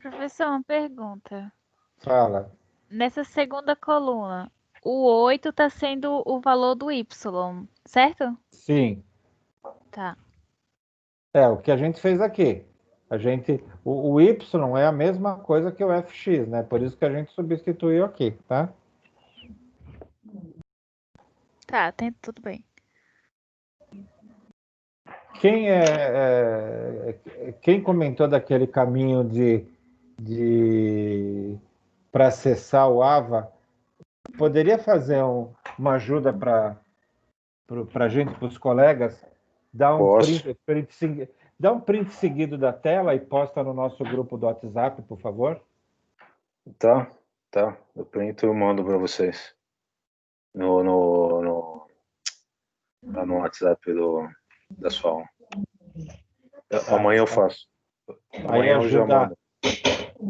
Professor, uma pergunta. Fala. Nessa segunda coluna, o 8 está sendo o valor do y, certo? Sim. Tá. O que a gente fez aqui. O y é a mesma coisa que o fx, né? Por isso que a gente substituiu aqui, tá? Tá, tudo bem. Quem comentou daquele caminho para acessar o AVA, poderia fazer uma ajuda para a gente, para os colegas, dar um print seguido da tela e posta no nosso grupo do WhatsApp, por favor? Tá. Eu printo e eu mando para vocês no WhatsApp da sua aula. Amanhã eu faço. Amanhã eu já mando.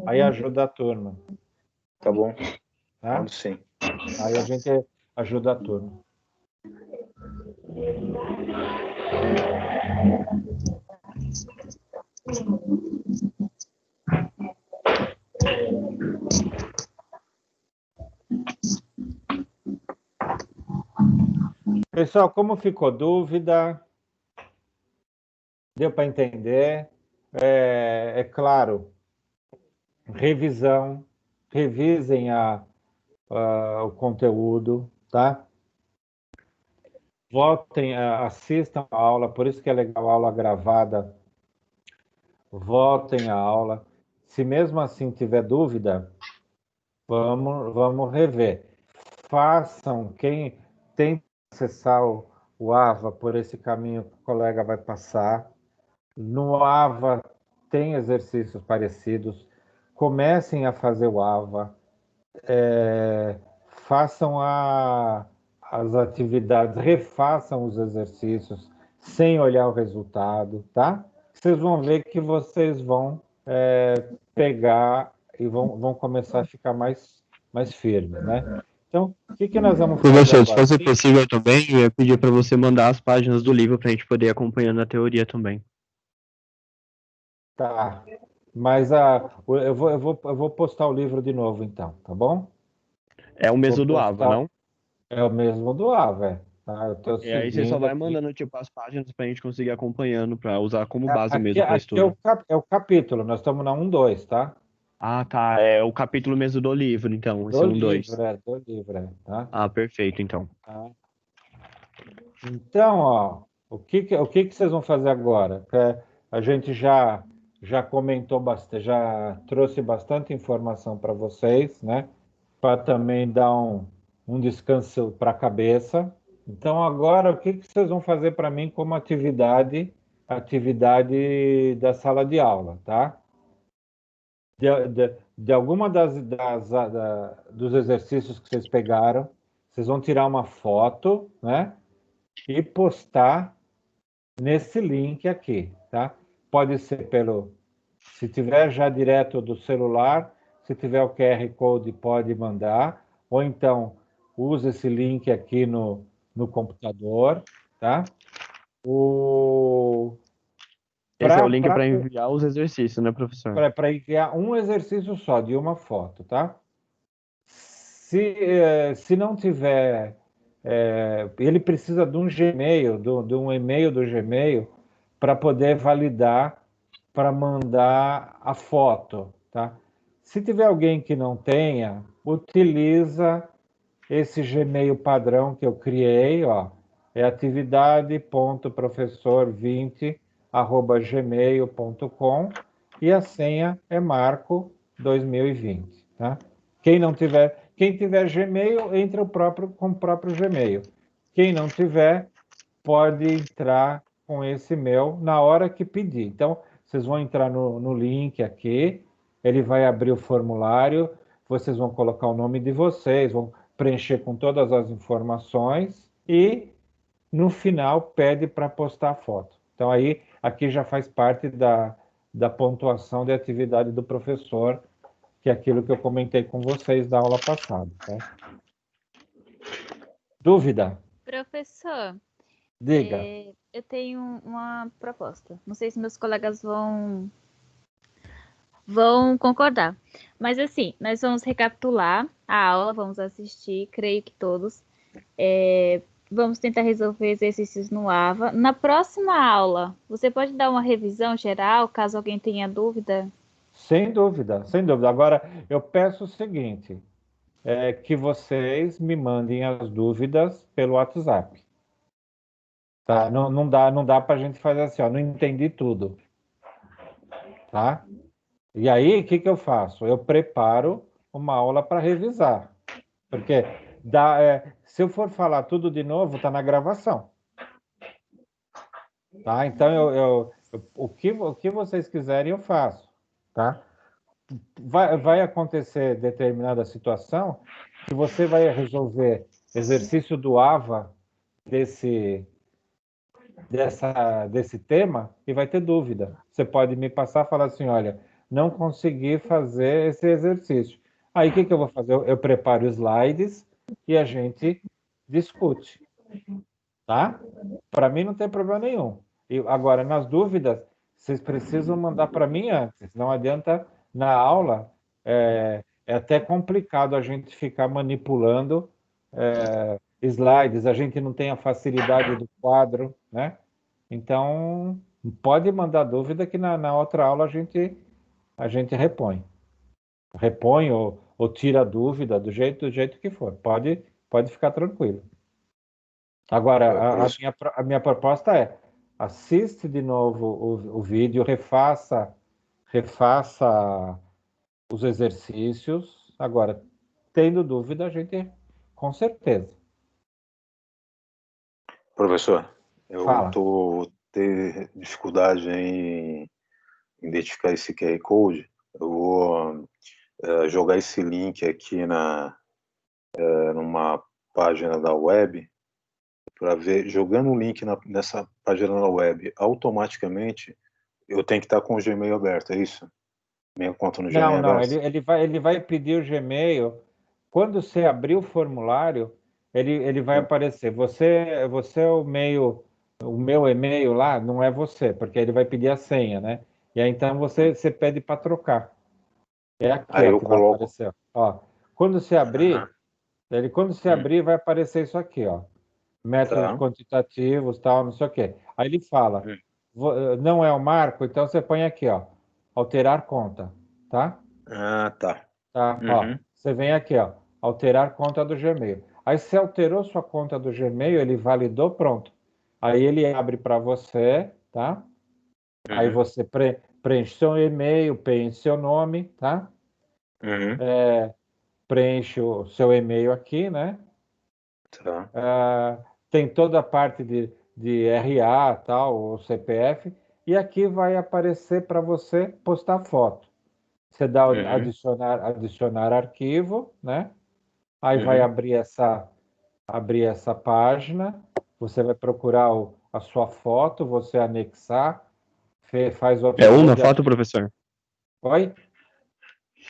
Aí ajuda a turma. Tá bom. Tá? Mando sim. Aí a gente ajuda a turma. Pessoal, como ficou dúvida? Deu para entender? É claro, revisão, revisem o conteúdo, tá? Voltem, assistam a aula, por isso que é legal a aula gravada. Voltem a aula. Se mesmo assim tiver dúvida, vamos rever. Façam, quem tem acessar o AVA por esse caminho que o colega vai passar. No AVA tem exercícios parecidos. Comecem a fazer o AVA. Façam as atividades, refaçam os exercícios sem olhar o resultado, tá? Vocês vão ver que vocês vão pegar e vão começar a ficar mais firmes, né? Então, o que nós vamos fazer Professor, se agora? fosse possível também, eu ia pedir para você mandar as páginas do livro para a gente poder ir acompanhando a teoria também. Tá. Mas eu vou postar o livro de novo, então, tá bom? É o mesmo Vou do AVA, postar- não? É o mesmo do AVA, tá? Eu tô E aí você só seguindo vai aqui. mandando, tipo, as páginas para a gente conseguir acompanhando, para usar como base mesmo para Aqui estudo. é o capítulo, nós estamos na 1-2, tá? Ah, tá. É o capítulo mesmo do livro, então. Esse Do é 2. livro, tá? Ah, perfeito, então. Tá. Então, ó, o que vocês vão fazer agora? A gente já comentou bastante, já trouxe bastante informação para vocês, né? Para também dar um descanso para a cabeça. Então, agora, o que vocês vão fazer para mim como atividade da sala de aula, tá? De alguma dos exercícios que vocês pegaram, vocês vão tirar uma foto, né? E postar nesse link aqui, tá? Pode ser se tiver já direto do celular, se tiver o QR Code pode mandar, ou então usa esse link aqui no computador, tá? Esse é o link para enviar os exercícios, né, professor? Para enviar um exercício só, de uma foto, tá? Se não tiver, ele precisa de um Gmail, de um e-mail do Gmail, para poder validar, para mandar a foto, tá? Se tiver alguém que não tenha, utiliza esse Gmail padrão que eu criei, ó, é atividade.professor20@gmail.com e a senha é Marco 2020, tá? Quem tiver Gmail, entra com o próprio Gmail. Quem não tiver, pode entrar com esse meu na hora que pedir. Então, vocês vão entrar no link aqui, ele vai abrir o formulário, vocês vão colocar o nome de vocês, vão preencher com todas as informações e, no final, pede para postar a foto. Então, aí, aqui já faz parte da pontuação de atividade do professor, que é aquilo que eu comentei com vocês da aula passada. Tá? Dúvida? Professor, Diga. eu tenho uma proposta. Não sei se meus colegas vão concordar. Mas assim, nós vamos recapitular a aula, vamos assistir, creio que todos. Vamos tentar resolver exercícios no AVA. Na próxima aula, você pode dar uma revisão geral, caso alguém tenha dúvida? Sem dúvida, sem dúvida. Agora, eu peço o seguinte, que vocês me mandem as dúvidas pelo WhatsApp. Tá? Não dá para a gente fazer assim, ó, não entendi tudo. Tá? E aí, o que eu faço? Eu preparo uma aula para revisar. Porque se eu for falar tudo de novo, está na gravação. Tá? Então, o que vocês quiserem, eu faço. Tá? Vai acontecer determinada situação que você vai resolver exercício do AVA desse tema e vai ter dúvida. Você pode me passar e falar assim, olha, não consegui fazer esse exercício. Aí, o que eu vou fazer? Eu preparo slides e a gente discute. Tá? Para mim, não tem problema nenhum. Agora, nas dúvidas, vocês precisam mandar para mim antes. Não adianta na aula, é até complicado a gente ficar manipulando slides, a gente não tem a facilidade do quadro, né? Então, pode mandar dúvida que na outra aula a gente repõe. Repõe ou tira a dúvida do jeito que for. Pode ficar tranquilo. Agora, a minha proposta é: assiste de novo o vídeo, refaça os exercícios. Agora, tendo dúvida, a gente, com certeza. Professor, eu Fala. estou tendo dificuldade em identificar esse QR Code. Eu vou jogar esse link aqui numa página da web, para ver, jogando o link nessa página da web, automaticamente eu tenho que estar com o Gmail aberto, é isso? Minha conta no Gmail Não, aberta? ele vai pedir o Gmail. Quando você abrir o formulário, ele vai aparecer. Você é o meu e-mail lá não é você, porque ele vai pedir a senha, né? E aí então você pede para trocar. É aqui Aí eu que vai coloco. aparecer. Ó, quando você abrir, abrir, vai aparecer isso aqui, ó. Métodos quantitativos, tal, não sei o quê. Aí ele fala, não é o marco, então você põe aqui, ó, alterar conta, tá? Ah, tá. Tá, ó, você vem aqui, ó, alterar conta do Gmail. Aí você alterou sua conta do Gmail, ele validou, pronto. Aí ele abre para você, tá? Aí você preenche seu e-mail, preenche seu nome, tá? Preenche o seu e-mail aqui, né? Tá. Tem toda a parte de RA, tal, o CPF, e aqui vai aparecer para você postar foto. Você dá o adicionar arquivo, né? Aí vai abrir essa página, você vai procurar a sua foto, você anexar, faz o É uma upload. foto, professor? Oi?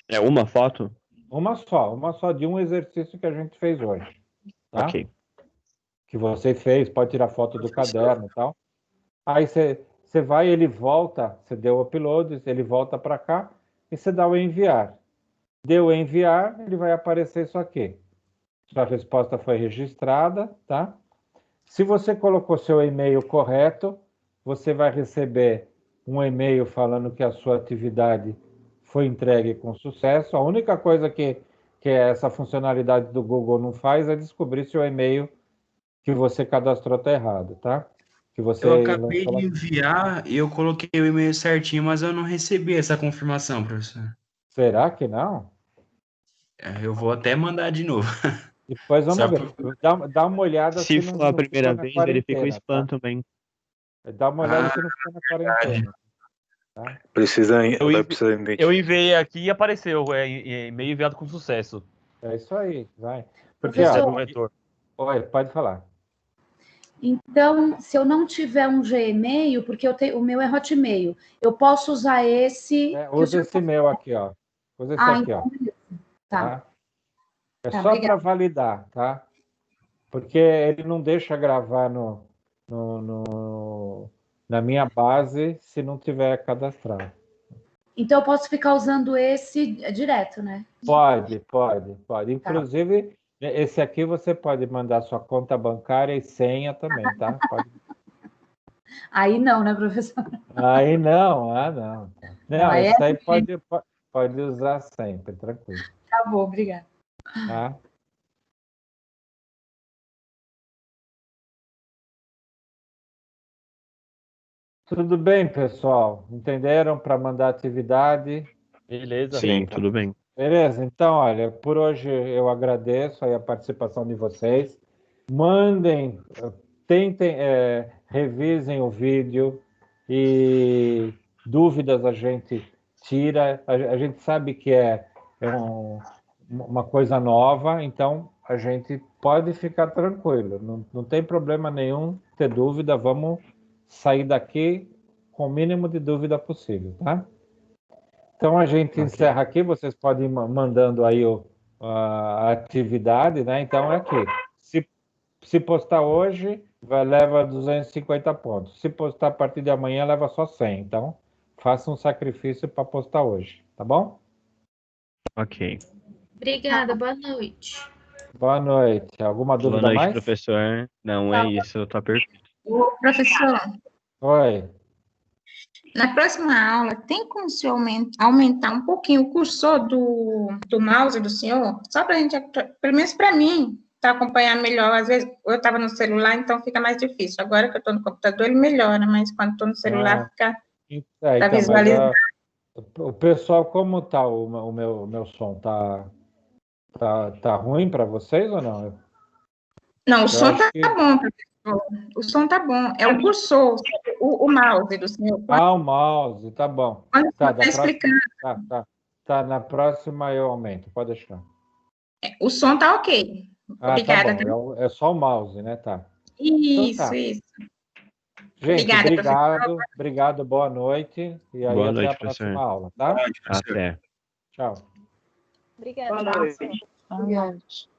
É uma foto? Uma só de um exercício que a gente fez hoje, tá? Ok. Que você fez, pode tirar foto do caderno e tal. Aí você vai, ele volta, você deu o upload, ele volta para cá e você dá o enviar. Deu o enviar, ele vai aparecer isso aqui. Sua resposta foi registrada, tá? Se você colocou seu e-mail correto, você vai receber um e-mail falando que a sua atividade foi entregue com sucesso. A única coisa que essa funcionalidade do Google não faz é descobrir se o e-mail que você cadastrou está errado, tá? Que você Eu acabei de enviar e eu coloquei o e-mail certinho, mas eu não recebi essa confirmação, professor. Será que não? Eu vou até mandar de novo. Depois vamos ver. Dá uma olhada se for a primeira vez, verifica o spam também. Dá uma olhada se não fica na quarentena. Tá? Eu enviei aqui e apareceu. E-mail enviado com sucesso. É isso aí, vai. Porque, Oi, pode falar. Então, se eu não tiver um Gmail, porque o meu é Hotmail, eu posso usar esse. Usa esse meu aqui, ó. Usa esse aqui, então, ó. Tá. É só para validar, tá? Porque ele não deixa gravar na minha base se não tiver cadastrado. Então eu posso ficar usando esse direto, né? Pode. Inclusive, esse aqui você pode mandar sua conta bancária e senha também, tá? Pode. Aí não, né, professor? Aí não, não. Não, aí isso aí pode usar sempre, tranquilo. Tá bom, obrigada. Tá? Tudo bem, pessoal? Entenderam para mandar atividade? Beleza. Sim, tudo bem. Beleza, então, olha, por hoje eu agradeço aí a participação de vocês. Mandem, tentem, revisem o vídeo e dúvidas a gente tira. A gente sabe que é uma coisa nova, então a gente pode ficar tranquilo. Não tem problema nenhum ter dúvida, vamos sair daqui com o mínimo de dúvida possível, tá? Então a gente encerra aqui, vocês podem ir mandando aí a atividade, né? Então é aqui. Se postar hoje, leva 250 pontos. Se postar a partir de amanhã, leva só 100. Então, faça um sacrifício para postar hoje, tá bom? Ok. Obrigada, boa noite. Boa noite. Alguma Boa dúvida noite, mais? professor. Não, é isso, tá perfeito. Ô, professor, Oi. na próxima aula, tem como o senhor aumentar um pouquinho o cursor do mouse do senhor? Só para a gente, pelo menos para mim, tá acompanhando melhor. Às vezes eu estava no celular, então fica mais difícil. Agora que eu estou no computador, ele melhora, mas quando estou no celular, fica para Então, visualizar. o pessoal, como tá o meu som? Tá ruim para vocês ou não? Não, o som acho tá que- bom, professor. O som tá bom. É o cursor, o mouse do senhor. Ah, o mouse, tá bom. Quando Tá, você está explicando, Tá, na próxima eu aumento, pode deixar. o som tá ok. Ah, Obrigada. tá bom. É só o mouse, né? Tá. Isso, Então tá. isso. Gente, Obrigada, obrigado, boa noite. E aí Boa até noite, a próxima professor. aula, tá? Até. Tchau. Obrigada. Boa noite. Boa noite.